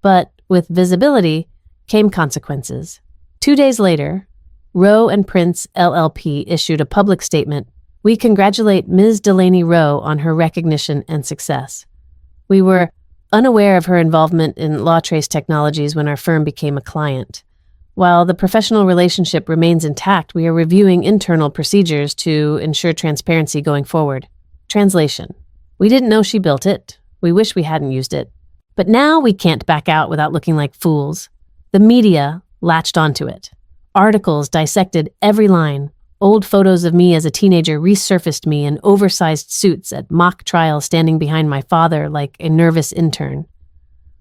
But with visibility came consequences. 2 days later, Roe and Prince LLP issued a public statement. "We congratulate Ms. Delaney Roe on her recognition and success. We were unaware of her involvement in LawTrace Technologies when our firm became a client. While the professional relationship remains intact, we are reviewing internal procedures to ensure transparency going forward." Translation: "We didn't know she built it. We wish we hadn't used it. But now we can't back out without looking like fools." The media latched onto it. Articles dissected every line. Old photos of me as a teenager resurfaced me in oversized suits at mock trial, standing behind my father like a nervous intern.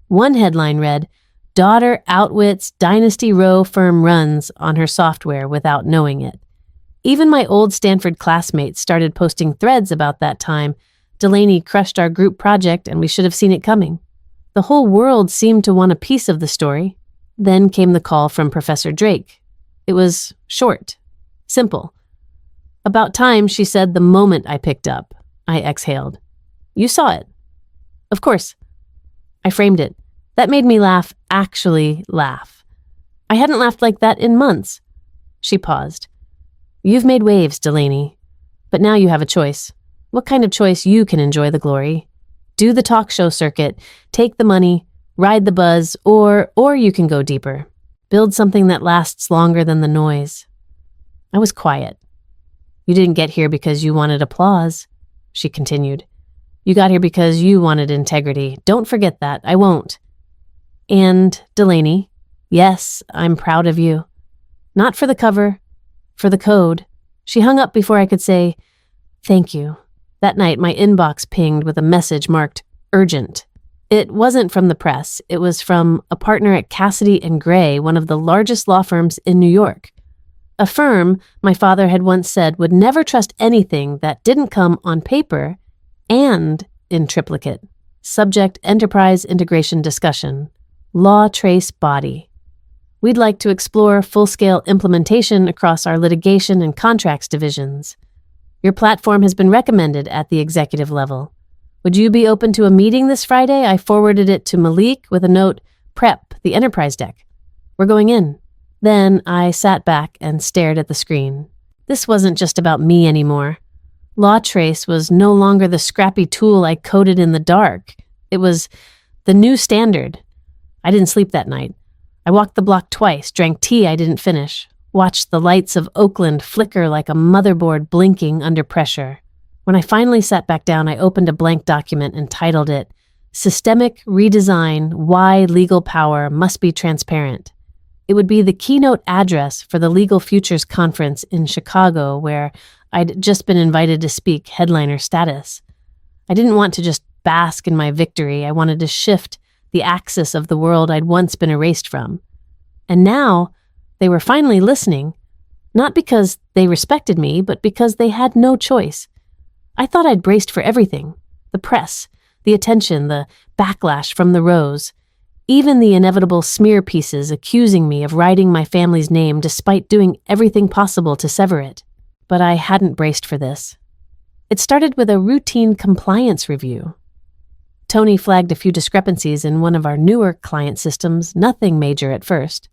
One headline read, "Daughter outwits Dynasty Roe firm runs on her software without knowing it." Even my old Stanford classmates started posting threads about that time. Delaney crushed our group project and we should have seen it coming. The whole world seemed to want a piece of the story. Then came the call from Professor Drake. It was short, simple. "About time," she said the moment I picked up. I exhaled. "You saw it." "Of course." I framed it. That made me laugh, actually laugh. I hadn't laughed like that in months. She paused. "You've made waves, Delaney. But now you have a choice. What kind of choice? You can enjoy the glory. Do the talk show circuit, take the money, ride the buzz, or you can go deeper. Build something that lasts longer than the noise." I was quiet. "You didn't get here because you wanted applause," she continued. "You got here because you wanted integrity. Don't forget that. I won't. And, Delaney, yes, I'm proud of you. Not for the cover, for the code." She hung up before I could say, "Thank you." That night, my inbox pinged with a message marked urgent. It wasn't from the press. It was from a partner at Cassidy & Gray, one of the largest law firms in New York. A firm my father had once said would never trust anything that didn't come on paper and in triplicate. Subject: enterprise integration discussion. LawTrace body. We'd like to explore full-scale implementation across our litigation and contracts divisions. Your platform has been recommended at the executive level. Would you be open to a meeting this Friday? I forwarded it to Malik with a note, "Prep the enterprise deck. We're going in." Then I sat back and stared at the screen. This wasn't just about me anymore. LawTrace was no longer the scrappy tool I coded in the dark. It was the new standard. I didn't sleep that night. I walked the block twice, drank tea I didn't finish, watched the lights of Oakland flicker like a motherboard blinking under pressure. When I finally sat back down, I opened a blank document and titled it, "Systemic Redesign: Why Legal Power Must Be Transparent." It would be the keynote address for the Legal Futures Conference in Chicago, where I'd just been invited to speak headliner status. I didn't want to just bask in my victory. I wanted to shift the axis of the world I'd once been erased from. And now they were finally listening, not because they respected me, but because they had no choice. I thought I'd braced for everything: the press, the attention, the backlash from the Roes, even the inevitable smear pieces accusing me of writing my family's name despite doing everything possible to sever it. But I hadn't braced for this. It started with a routine compliance review. Tony flagged a few discrepancies in one of our newer client systems, nothing major at first.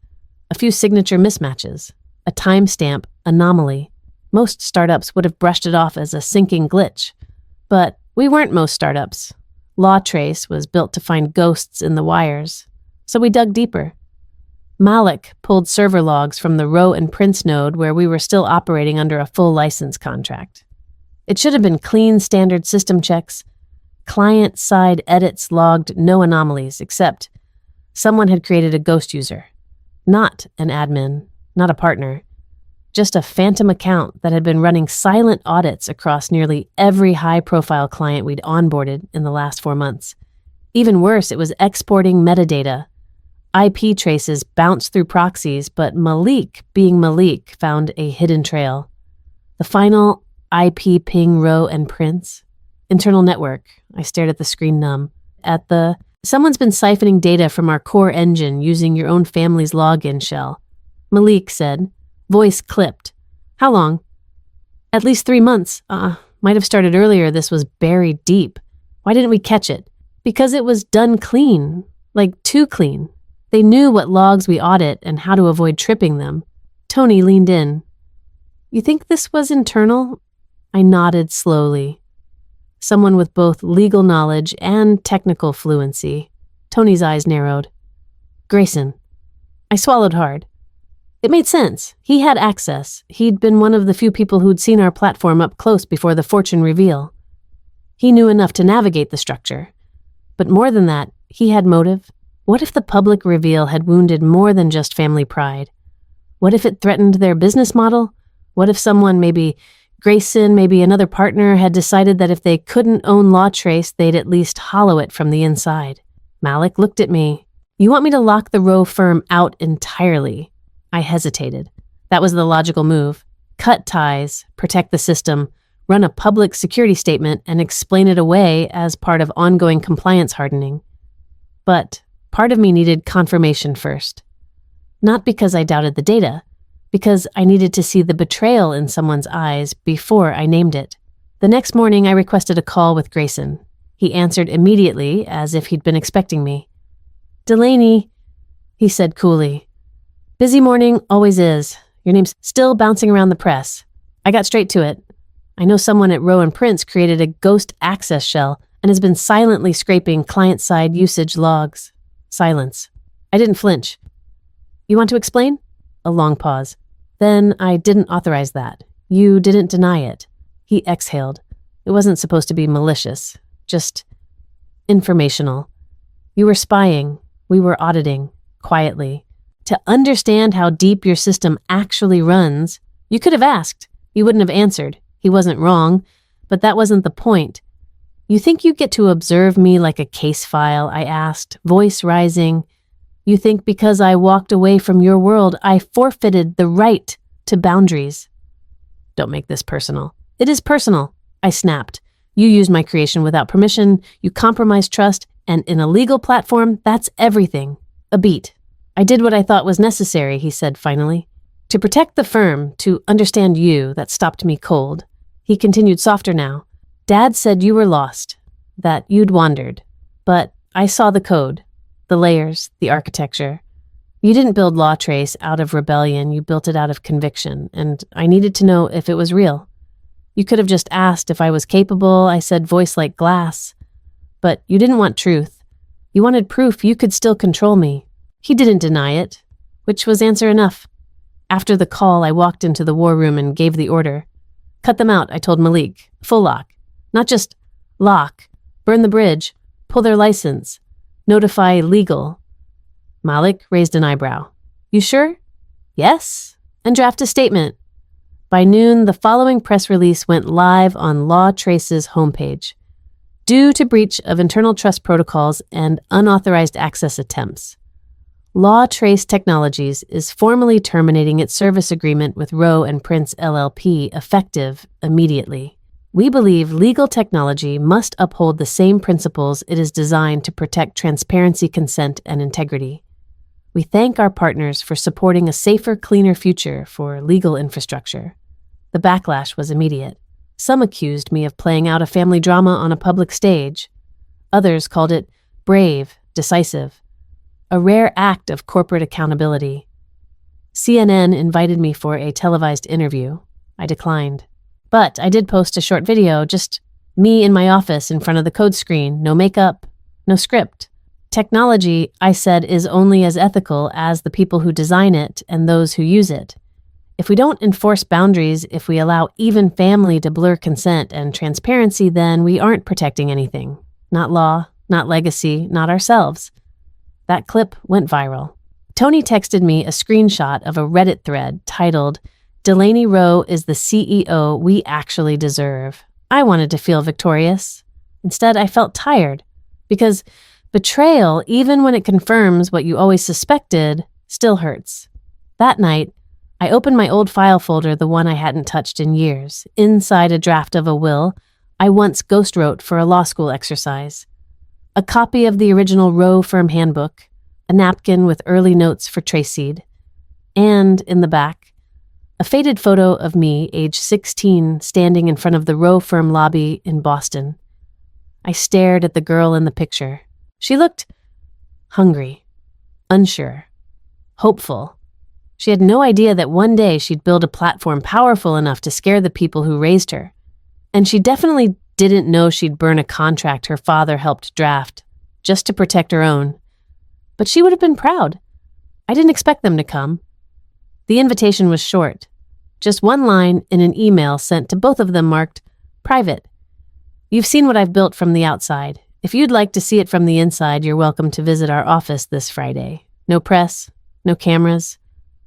A few signature mismatches, a timestamp anomaly. Most startups would have brushed it off as a syncing glitch. But we weren't most startups. LawTrace was built to find ghosts in the wires. So we dug deeper. Malik pulled server logs from the Row and Prince node where we were still operating under a full license contract. It should have been clean standard system checks. Client-side edits logged no anomalies, except someone had created a ghost user. Not an admin, not a partner. Just a phantom account that had been running silent audits across nearly every high-profile client we'd onboarded in the last 4 months. Even worse, it was exporting metadata. IP traces bounced through proxies, but Malik, being Malik, found a hidden trail. The final IP ping Row and Prince. Internal network. I stared at the screen numb. Someone's been siphoning data from our core engine using your own family's login shell. Malik said. Voice clipped. How long? At least 3 months. Might have started earlier. This was buried deep. Why didn't we catch it? Because it was done clean. Like, too clean. They knew what logs we audit and how to avoid tripping them. Tony leaned in. You think this was internal? I nodded slowly. Someone with both legal knowledge and technical fluency. Tony's eyes narrowed. Grayson. I swallowed hard. It made sense. He had access. He'd been one of the few people who'd seen our platform up close before the fortune reveal. He knew enough to navigate the structure. But more than that, he had motive. What if the public reveal had wounded more than just family pride? What if it threatened their business model? What if someone, maybe Grayson, maybe another partner, had decided that if they couldn't own LawTrace, they'd at least hollow it from the inside? Malik looked at me. You want me to lock the Row firm out entirely? I hesitated. That was the logical move. Cut ties, protect the system, run a public security statement, and explain it away as part of ongoing compliance hardening. But part of me needed confirmation first. Not because I doubted the data, because I needed to see the betrayal in someone's eyes before I named it. The next morning, I requested a call with Grayson. He answered immediately, as if he'd been expecting me. Delaney, he said coolly. Busy morning, always is. Your name's still bouncing around the press. I got straight to it. I know someone at Row and Prince created a ghost access shell and has been silently scraping client-side usage logs. Silence. I didn't flinch. You want to explain? A long pause. Then I didn't authorize that. You didn't deny it. He exhaled. It wasn't supposed to be malicious. Just informational. You were spying. We were auditing. Quietly. To understand how deep your system actually runs, you could have asked. You wouldn't have answered. He wasn't wrong, but that wasn't the point. You think you get to observe me like a case file, I asked, voice rising. You think because I walked away from your world, I forfeited the right to boundaries. Don't make this personal. It is personal, I snapped. You used my creation without permission, you compromised trust, and in a legal platform, that's everything. A beat. I did what I thought was necessary, he said finally. To protect the firm, to understand you, that stopped me cold. He continued softer now. Dad said you were lost, that you'd wandered. But I saw the code, the layers, the architecture. You didn't build LawTrace out of rebellion, you built it out of conviction, and I needed to know if it was real. You could have just asked if I was capable, I said, voice like glass. But you didn't want truth. You wanted proof you could still control me. He didn't deny it, which was answer enough. After the call, I walked into the war room and gave the order. Cut them out, I told Malik. Full lock. Not just lock. Burn the bridge. Pull their license. Notify legal. Malik raised an eyebrow. You sure? Yes. And draft a statement. By noon, the following press release went live on LawTrace's homepage. Due to breach of internal trust protocols and unauthorized access attempts, LawTrace Technologies is formally terminating its service agreement with Row and Prince LLP effective immediately. We believe legal technology must uphold the same principles it is designed to protect transparency, consent, and integrity. We thank our partners for supporting a safer, cleaner future for legal infrastructure. The backlash was immediate. Some accused me of playing out a family drama on a public stage. Others called it brave, decisive, a rare act of corporate accountability. CNN invited me for a televised interview. I declined. But I did post a short video, just me in my office in front of the code screen, no makeup, no script. Technology, I said, is only as ethical as the people who design it and those who use it. If we don't enforce boundaries, if we allow even family to blur consent and transparency, then we aren't protecting anything. Not law, not legacy, not ourselves. That clip went viral. Tony texted me a screenshot of a Reddit thread titled, "Delaney Rowe is the CEO we actually deserve." I wanted to feel victorious. Instead, I felt tired, because betrayal, even when it confirms what you always suspected, still hurts. That night, I opened my old file folder, the one I hadn't touched in years, inside a draft of a will I once ghost wrote for a law school exercise. A copy of the original Rowe firm handbook, a napkin with early notes for Traceed, and, in the back, a faded photo of me, age 16, standing in front of the Rowe firm lobby in Boston. I stared at the girl in the picture. She looked hungry, unsure, hopeful. She had no idea that one day she'd build a platform powerful enough to scare the people who raised her. And she definitely didn't know she'd burn a contract her father helped draft, just to protect her own. But she would have been proud. I didn't expect them to come. The invitation was short, just one line in an email sent to both of them marked, "Private. You've seen what I've built from the outside. If you'd like to see it from the inside, you're welcome to visit our office this Friday. No press, no cameras,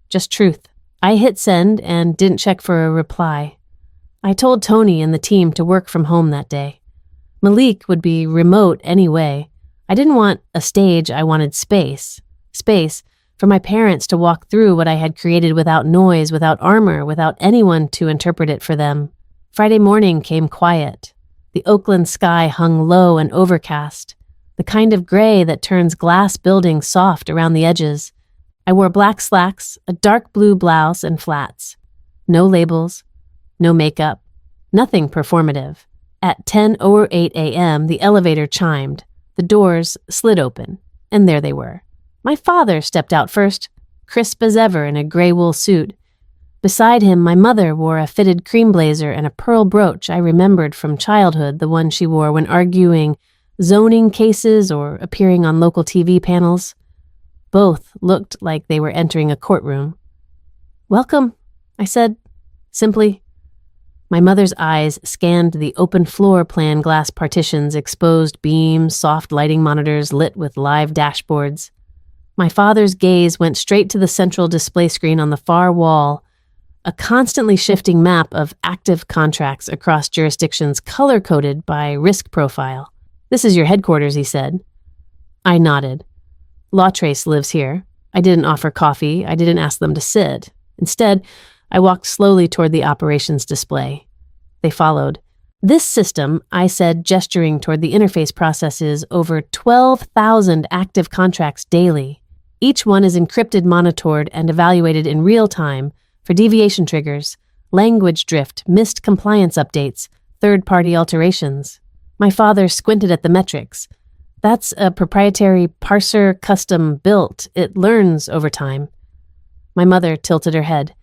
just truth." I hit send and didn't check for a reply. I told Tony and the team to work from home that day. Malik would be remote anyway. I didn't want a stage, I wanted space. Space for my parents to walk through what I had created without noise, without armor, without anyone to interpret it for them. Friday morning came quiet. The Oakland sky hung low and overcast, the kind of gray that turns glass buildings soft around the edges. I wore black slacks, a dark blue blouse, and flats. No labels, no makeup, nothing performative. At 10:08 a.m., the elevator chimed. The doors slid open, and there they were. My father stepped out first, crisp as ever in a gray wool suit. Beside him, my mother wore a fitted cream blazer and a pearl brooch I remembered from childhood, the one she wore when arguing zoning cases or appearing on local TV panels. Both looked like they were entering a courtroom. "Welcome," I said, simply. My mother's eyes scanned the open floor plan glass partitions, exposed beams, soft lighting monitors lit with live dashboards. My father's gaze went straight to the central display screen on the far wall, a constantly shifting map of active contracts across jurisdictions color-coded by risk profile. "This is your headquarters," he said. I nodded. "LawTrace lives here." I didn't offer coffee. I didn't ask them to sit. Instead, I walked slowly toward the operations display. They followed. "This system," I said, gesturing toward the interface, processes over 12,000 active contracts daily. Each one is encrypted, monitored, and evaluated in real time for deviation triggers, language drift, missed compliance updates, third-party alterations. My father squinted at the metrics. "That's a proprietary parser custom built. It learns over time." My mother tilted her head.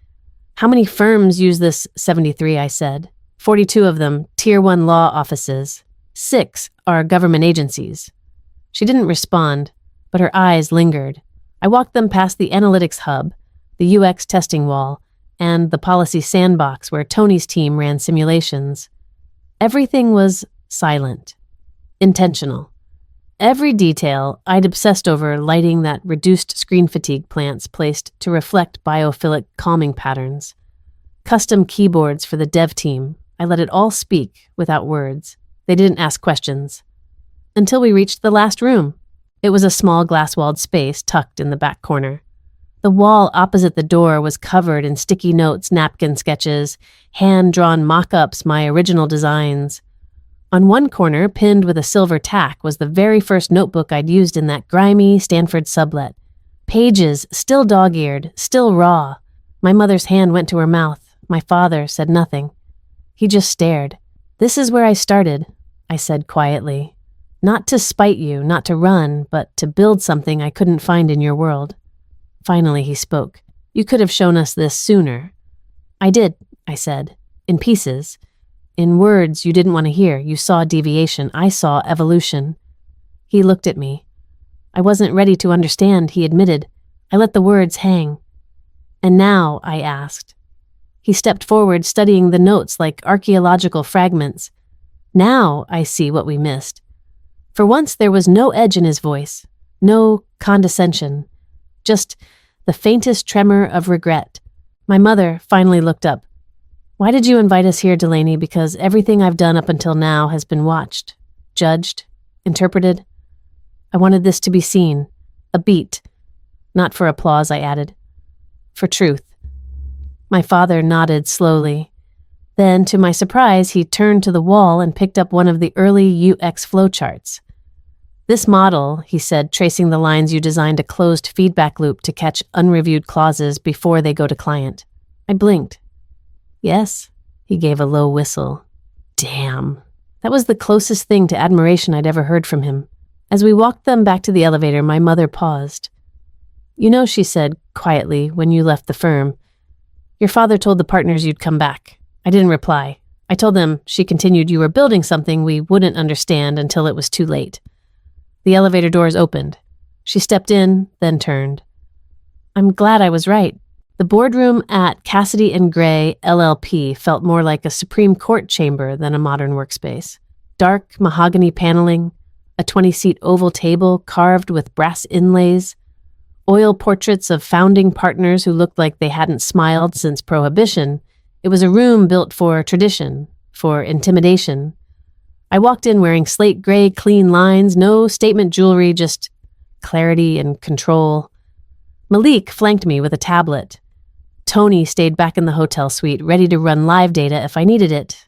"How many firms use this?" 73, I said. 42 of them, Tier 1 law offices. 6 are government agencies. She didn't respond, but her eyes lingered. I walked them past the analytics hub, the UX testing wall, and the policy sandbox where Tony's team ran simulations. Everything was silent, intentional. Every detail I'd obsessed over, lighting that reduced screen fatigue plants placed to reflect biophilic calming patterns. Custom keyboards for the dev team. I let it all speak without words. They didn't ask questions. Until we reached the last room. It was a small glass-walled space tucked in the back corner. The wall opposite the door was covered in sticky notes, napkin sketches, hand-drawn mock-ups, my original designs. On one corner, pinned with a silver tack, was the very first notebook I'd used in that grimy Stanford sublet. Pages, still dog-eared, still raw. My mother's hand went to her mouth. My father said nothing. He just stared. "This is where I started," I said quietly. Not to spite you, not to run, but to build something I couldn't find in your world. Finally, he spoke. You could have shown us this sooner. I did, I said, in pieces. In words you didn't want to hear. You saw deviation. I saw evolution. He looked at me. I wasn't ready to understand, he admitted. I let the words hang. And now, I asked. He stepped forward, studying the notes like archaeological fragments. Now I see what we missed. For once there was no edge in his voice, no condescension, just the faintest tremor of regret. My mother finally looked up. Why did you invite us here, Delaney? Because everything I've done up until now has been watched, judged, interpreted. I wanted this to be seen, a beat. Not for applause, I added. For truth. My father nodded slowly. Then, to my surprise, he turned to the wall and picked up one of the early UX flowcharts. This model, he said, tracing the lines you designed a closed feedback loop to catch unreviewed clauses before they go to client. I blinked. Yes, he gave a low whistle. Damn. That was the closest thing to admiration I'd ever heard from him. As we walked them back to the elevator, my mother paused. You know, she said quietly, when you left the firm, your father told the partners you'd come back. I didn't reply. I told them, she continued, you were building something we wouldn't understand until it was too late. The elevator doors opened. She stepped in, then turned. I'm glad I was right. The boardroom at Cassidy & Gray LLP felt more like a Supreme Court chamber than a modern workspace. Dark mahogany paneling, a 20-seat oval table carved with brass inlays, oil portraits of founding partners who looked like they hadn't smiled since Prohibition. It was a room built for tradition, for intimidation. I walked in wearing slate gray, clean lines, no statement jewelry, just clarity and control. Malik flanked me with a tablet. Tony stayed back in the hotel suite, ready to run live data if I needed it.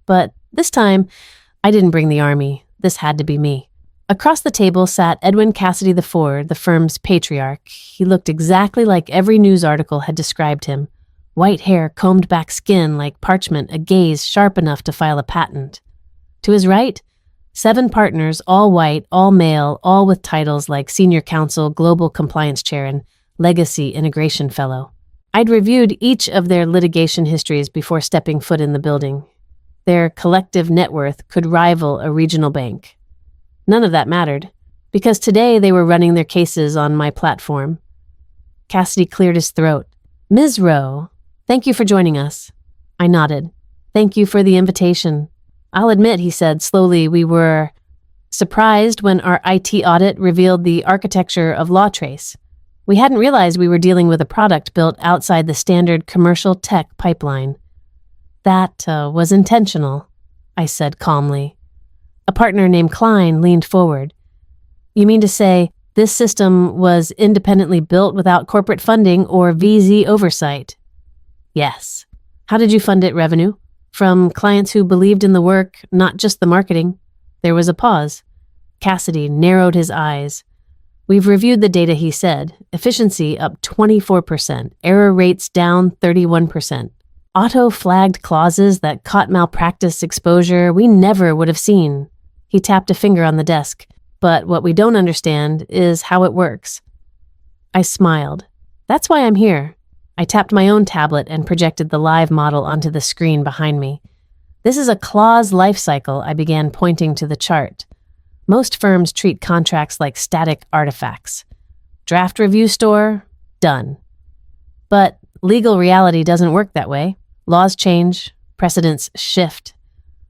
But this time, I didn't bring the army. This had to be me. Across the table sat Edwin Cassidy IV, the firm's patriarch. He looked exactly like every news article had described him. White hair, combed back skin like parchment, a gaze sharp enough to file a patent. To his right, 7 partners, all white, all male, all with titles like Senior Counsel, Global Compliance Chair, and Legacy Integration Fellow. I'd reviewed each of their litigation histories before stepping foot in the building. Their collective net worth could rival a regional bank. None of that mattered, because today they were running their cases on my platform. Cassidy cleared his throat. Ms. Rowe, thank you for joining us. I nodded. Thank you for the invitation. I'll admit, he said slowly, we were surprised when our IT audit revealed the architecture of LawTrace. We hadn't realized we were dealing with a product built outside the standard commercial tech pipeline. That was intentional, I said calmly. A partner named Klein leaned forward. You mean to say this system was independently built without corporate funding or VZ oversight? Yes. How did you fund it? Revenue? From clients who believed in the work, not just the marketing. There was a pause. Cassidy narrowed his eyes. We've reviewed the data, he said. Efficiency up 24%. Error rates down 31%. Auto-flagged clauses that caught malpractice exposure we never would have seen. He tapped a finger on the desk. But what we don't understand is how it works. I smiled. That's why I'm here. I tapped my own tablet and projected the live model onto the screen behind me. This is a clause life cycle, I began pointing to the chart. Most firms treat contracts like static artifacts. Draft review store, done. But legal reality doesn't work that way. Laws change, precedents shift.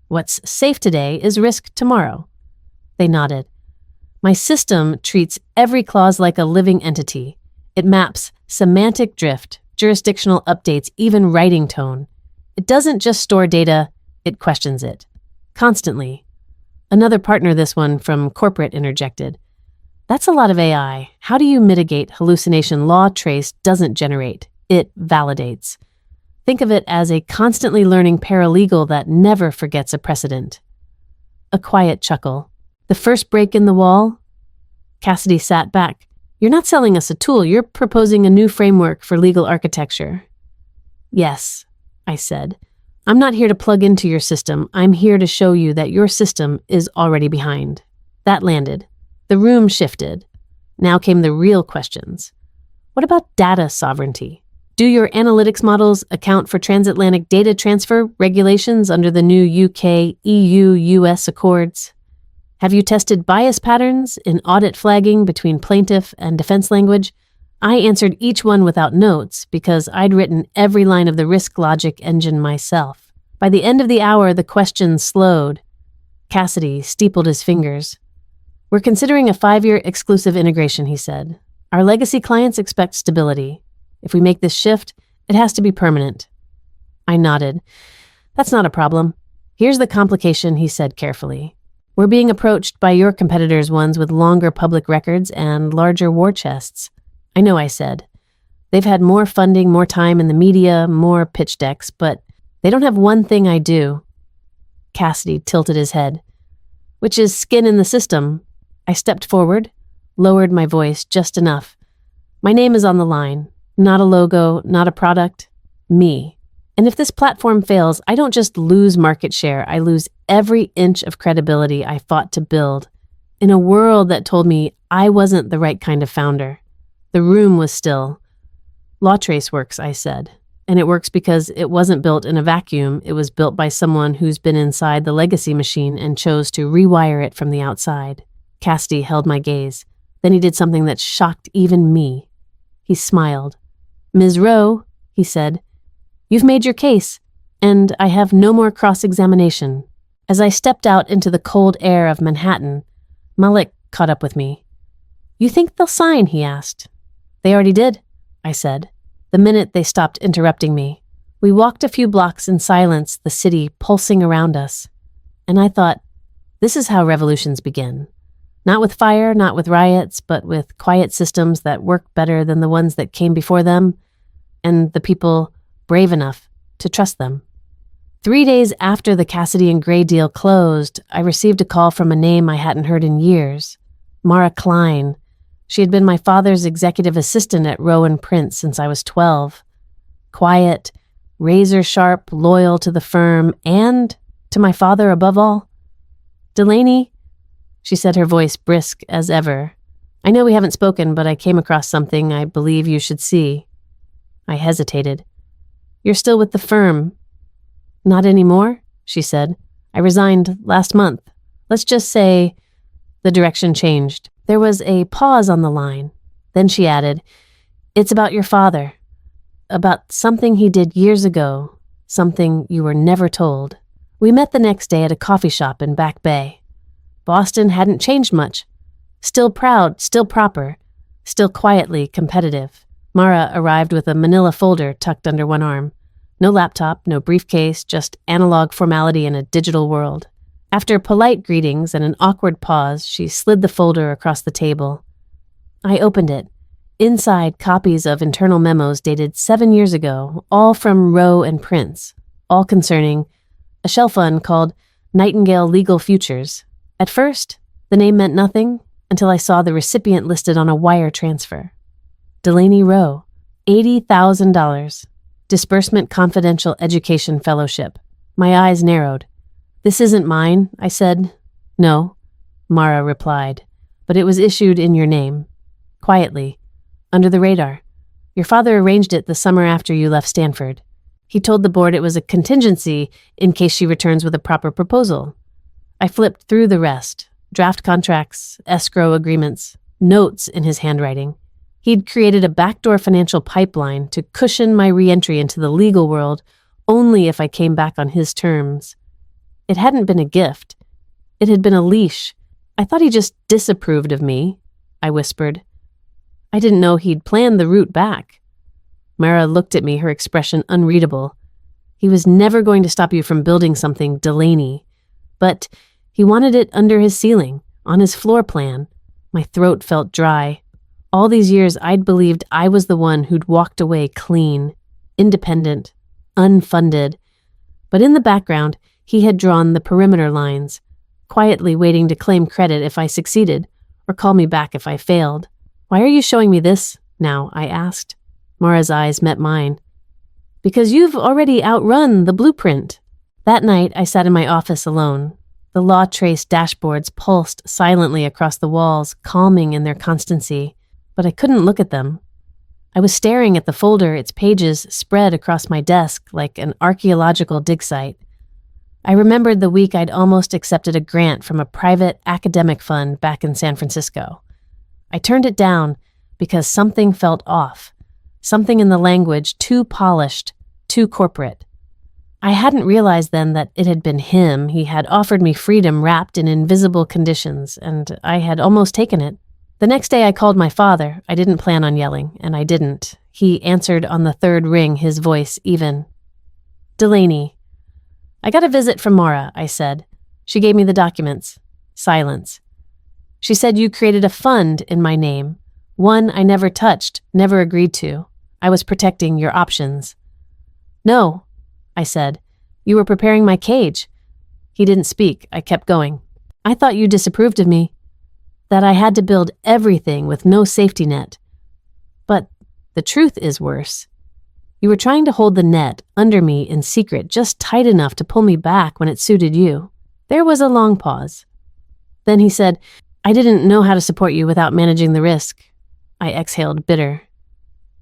What's safe today is risk tomorrow. They nodded. My system treats every clause like a living entity. It maps semantic drift, jurisdictional updates, even writing tone. It doesn't just store data, it questions it. Constantly. Another partner, this one from corporate, interjected. That's a lot of AI. How do you mitigate hallucination? LawTrace doesn't generate, it validates. Think of it as a constantly learning paralegal that never forgets a precedent. A quiet chuckle. The first break in the wall? Cassidy sat back. You're not selling us a tool, you're proposing a new framework for legal architecture. Yes, I said. I'm not here to plug into your system. I'm here to show you that your system is already behind. That landed. The room shifted. Now came the real questions. What about data sovereignty? Do your analytics models account for transatlantic data transfer regulations under the new UK, EU, US accords? Have you tested bias patterns in audit flagging between plaintiff and defense language? I answered each one without notes because I'd written every line of the risk logic engine myself. By the end of the hour, the questions slowed. Cassidy steepled his fingers. We're considering a 5-year exclusive integration, he said. Our legacy clients expect stability. If we make this shift, it has to be permanent. I nodded. That's not a problem. Here's the complication, he said carefully. We're being approached by your competitors' ones with longer public records and larger war chests. I know, I said. They've had more funding, more time in the media, more pitch decks, but they don't have one thing I do. Cassidy tilted his head. Which is skin in the system. I stepped forward, lowered my voice just enough. My name is on the line. Not a logo, not a product. Me. And if this platform fails, I don't just lose market share, I lose every inch of credibility I fought to build in a world that told me I wasn't the right kind of founder. The room was still. LawTrace works, I said. And it works because it wasn't built in a vacuum. It was built by someone who's been inside the legacy machine and chose to rewire it from the outside. Cassidy held my gaze. Then he did something that shocked even me. He smiled. Ms. Rowe, he said, you've made your case, and I have no more cross-examination. As I stepped out into the cold air of Manhattan, Malik caught up with me. You think they'll sign? He asked. They already did, I said, the minute they stopped interrupting me. We walked a few blocks in silence, the city pulsing around us. And I thought, this is how revolutions begin. Not with fire, not with riots, but with quiet systems that work better than the ones that came before them, and the people brave enough to trust them. 3 days after the Cassidy and Gray deal closed, I received a call from a name I hadn't heard in years. Mara Klein. She had been my father's executive assistant at Rowe & Prince since I was 12. Quiet, razor-sharp, loyal to the firm, and to my father above all. Delaney, she said, her voice brisk as ever. I know we haven't spoken, but I came across something I believe you should see. I hesitated. You're still with the firm. Not anymore, she said. I resigned last month. Let's just say the direction changed. There was a pause on the line. Then she added, it's about your father. About something he did years ago. Something you were never told. We met the next day at a coffee shop in Back Bay. Boston hadn't changed much. Still proud, still proper, still quietly competitive. Mara arrived with a manila folder tucked under one arm. No laptop, no briefcase, just analog formality in a digital world. After polite greetings and an awkward pause, she slid the folder across the table. I opened it. Inside, copies of internal memos dated 7 years ago, all from Rowe and Prince, all concerning a shell fund called Nightingale Legal Futures. At first, the name meant nothing until I saw the recipient listed on a wire transfer. Delaney Rowe, $80,000. Disbursement Confidential Education Fellowship. My eyes narrowed. This isn't mine, I said. No, Mara replied, but it was issued in your name. Quietly, under the radar. Your father arranged it the summer after you left Stanford. He told the board it was a contingency in case she returns with a proper proposal. I flipped through the rest. Draft contracts, escrow agreements, notes in his handwriting. He'd created a backdoor financial pipeline to cushion my re-entry into the legal world only if I came back on his terms. It hadn't been a gift. It had been a leash. I thought he just disapproved of me, I whispered. I didn't know he'd planned the route back. Mara looked at me, her expression unreadable. He was never going to stop you from building something, Delaney. But he wanted it under his ceiling, on his floor plan. My throat felt dry. All these years I'd believed I was the one who'd walked away clean, independent, unfunded. But in the background, he had drawn the perimeter lines, quietly waiting to claim credit if I succeeded, or call me back if I failed. Why are you showing me this now? I asked. Mara's eyes met mine. Because you've already outrun the blueprint. That night, I sat in my office alone. The law trace dashboards pulsed silently across the walls, calming in their constancy, but I couldn't look at them. I was staring at the folder, its pages spread across my desk like an archaeological dig site. I remembered the week I'd almost accepted a grant from a private academic fund back in San Francisco. I turned it down because something felt off, something in the language too polished, too corporate. I hadn't realized then that it had been him. He had offered me freedom wrapped in invisible conditions, and I had almost taken it. The next day I called my father. I didn't plan on yelling, and I didn't. He answered on the third ring, his voice even. "Delaney." "I got a visit from Mara," I said. "She gave me the documents." Silence. "She said you created a fund in my name, one I never touched, never agreed to. I was protecting your options." "No," I said. "You were preparing my cage." He didn't speak. I kept going. "I thought you disapproved of me, that I had to build everything with no safety net. But the truth is worse. You were trying to hold the net under me in secret, just tight enough to pull me back when it suited you." There was a long pause. Then he said, "I didn't know how to support you without managing the risk." I exhaled, bitter.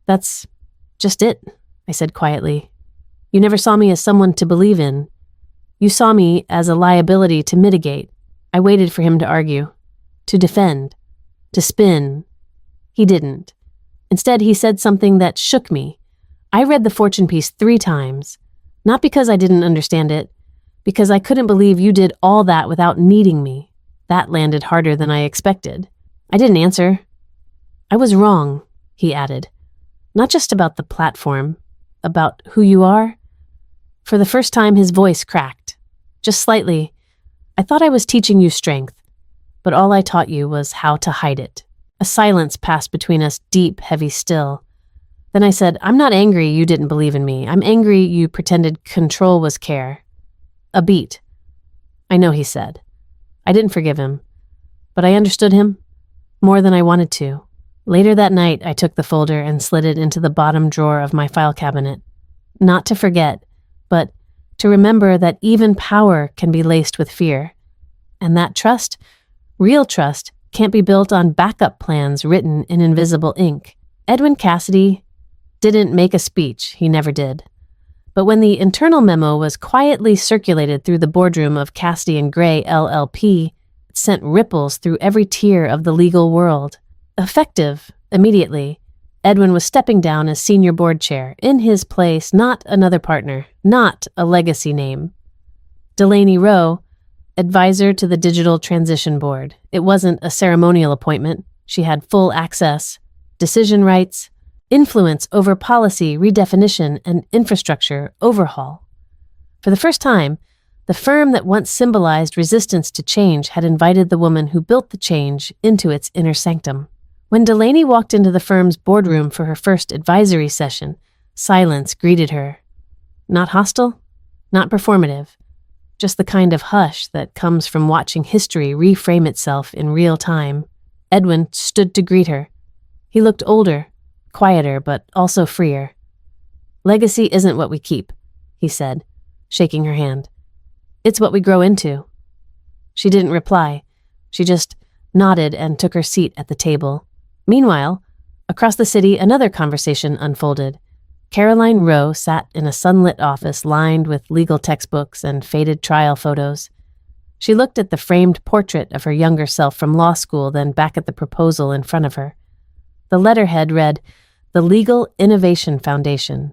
"That's just it," I said quietly. "You never saw me as someone to believe in. You saw me as a liability to mitigate." I waited for him to argue, to defend, to spin. He didn't. Instead, he said something that shook me. "I read the fortune piece 3 times, not because I didn't understand it, because I couldn't believe you did all that without needing me." That landed harder than I expected. I didn't answer. "I was wrong," he added. "Not just about the platform, about who you are." For the first time, his voice cracked. Just slightly. "I thought I was teaching you strength, but all I taught you was how to hide it." A silence passed between us, deep, heavy still. Then I said, "I'm not angry you didn't believe in me. I'm angry you pretended control was care." A beat. "I know," he said. I didn't forgive him, but I understood him more than I wanted to. Later that night, I took the folder and slid it into the bottom drawer of my file cabinet. Not to forget, but to remember that even power can be laced with fear. And that trust, real trust, can't be built on backup plans written in invisible ink. Edwin Cassidy didn't make a speech, he never did. But when the internal memo was quietly circulated through the boardroom of Cassidy and Gray LLP, it sent ripples through every tier of the legal world. Effective, immediately, Edwin was stepping down as senior board chair. In his place, not another partner, not a legacy name. Delaney Rowe, advisor to the Digital Transition Board. It wasn't a ceremonial appointment. She had full access, decision rights, influence over policy redefinition and infrastructure overhaul. For the first time, the firm that once symbolized resistance to change had invited the woman who built the change into its inner sanctum. When Delaney walked into the firm's boardroom for her first advisory session, silence greeted her. Not hostile, not performative, just the kind of hush that comes from watching history reframe itself in real time. Edwin stood to greet her. He looked older, quieter, but also freer. "Legacy isn't what we keep," he said, shaking her hand. "It's what we grow into." She didn't reply. She just nodded and took her seat at the table. Meanwhile, across the city, another conversation unfolded. Caroline Rowe sat in a sunlit office lined with legal textbooks and faded trial photos. She looked at the framed portrait of her younger self from law school, then back at the proposal in front of her. The letterhead read, "The Legal Innovation Foundation."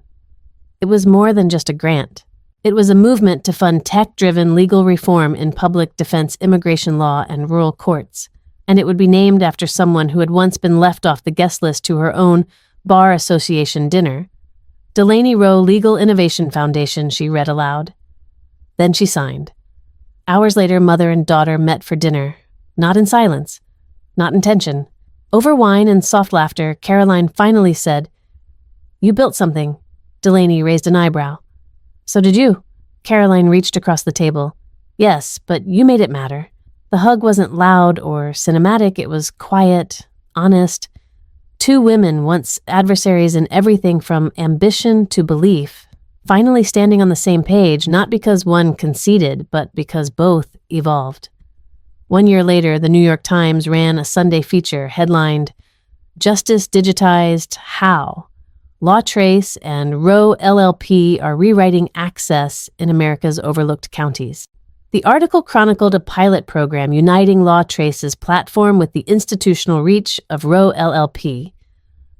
It was more than just a grant. It was a movement to fund tech-driven legal reform in public defense immigration law and rural courts, and it would be named after someone who had once been left off the guest list to her own Bar Association dinner. "Delaney Rowe Legal Innovation Foundation," she read aloud. Then she signed. Hours later, mother and daughter met for dinner, not in silence, not in tension. Over wine and soft laughter, Caroline finally said, "You built something." Delaney raised an eyebrow. "So did you." Caroline reached across the table. "Yes, but you made it matter." The hug wasn't loud or cinematic, it was quiet, honest. 2 women, once adversaries in everything from ambition to belief, finally standing on the same page, not because one conceded, but because both evolved. 1 year later, the New York Times ran a Sunday feature headlined, "Justice Digitized How? Law Trace and Roe LLP are rewriting access in America's overlooked counties." The article chronicled a pilot program uniting Law Trace's platform with the institutional reach of Roe LLP.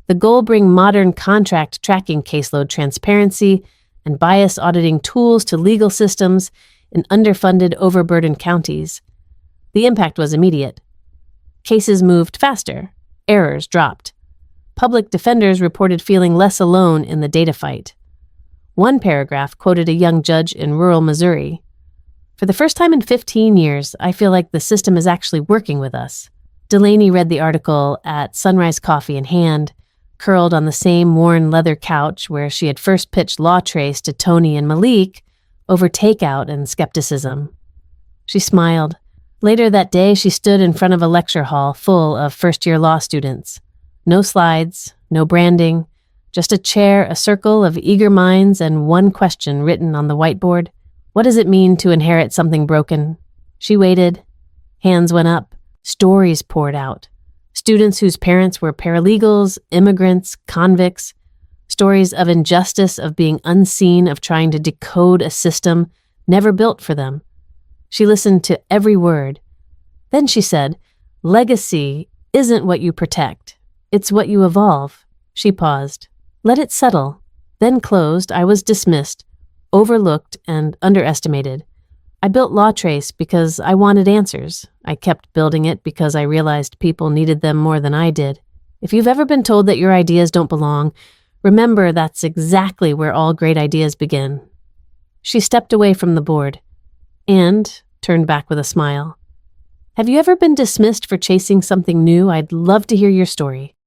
The goal: bring modern contract tracking, caseload transparency, and bias auditing tools to legal systems in underfunded, overburdened counties. The impact was immediate. Cases moved faster. Errors dropped. Public defenders reported feeling less alone in the data fight. One paragraph quoted a young judge in rural Missouri. "For the first time in 15 years, I feel like the system is actually working with us." Delaney read the article at sunrise coffee in hand, curled on the same worn leather couch where she had first pitched Law Trace to Tony and Malik over takeout and skepticism. She smiled. Later that day, she stood in front of a lecture hall full of first-year law students. No slides, no branding, just a chair, a circle of eager minds, and one question written on the whiteboard. What does it mean to inherit something broken? She waited. Hands went up. Stories poured out. Students whose parents were paralegals, immigrants, convicts. Stories of injustice, of being unseen, of trying to decode a system never built for them. She listened to every word. Then she said, "Legacy isn't what you protect. It's what you evolve." She paused. Let it settle. Then closed. I was dismissed, overlooked, and underestimated. I built Law Trace because I wanted answers. I kept building it because I realized people needed them more than I did. If you've ever been told that your ideas don't belong, remember that's exactly where all great ideas begin. She stepped away from the board and turned back with a smile. Have you ever been dismissed for chasing something new? I'd love to hear your story.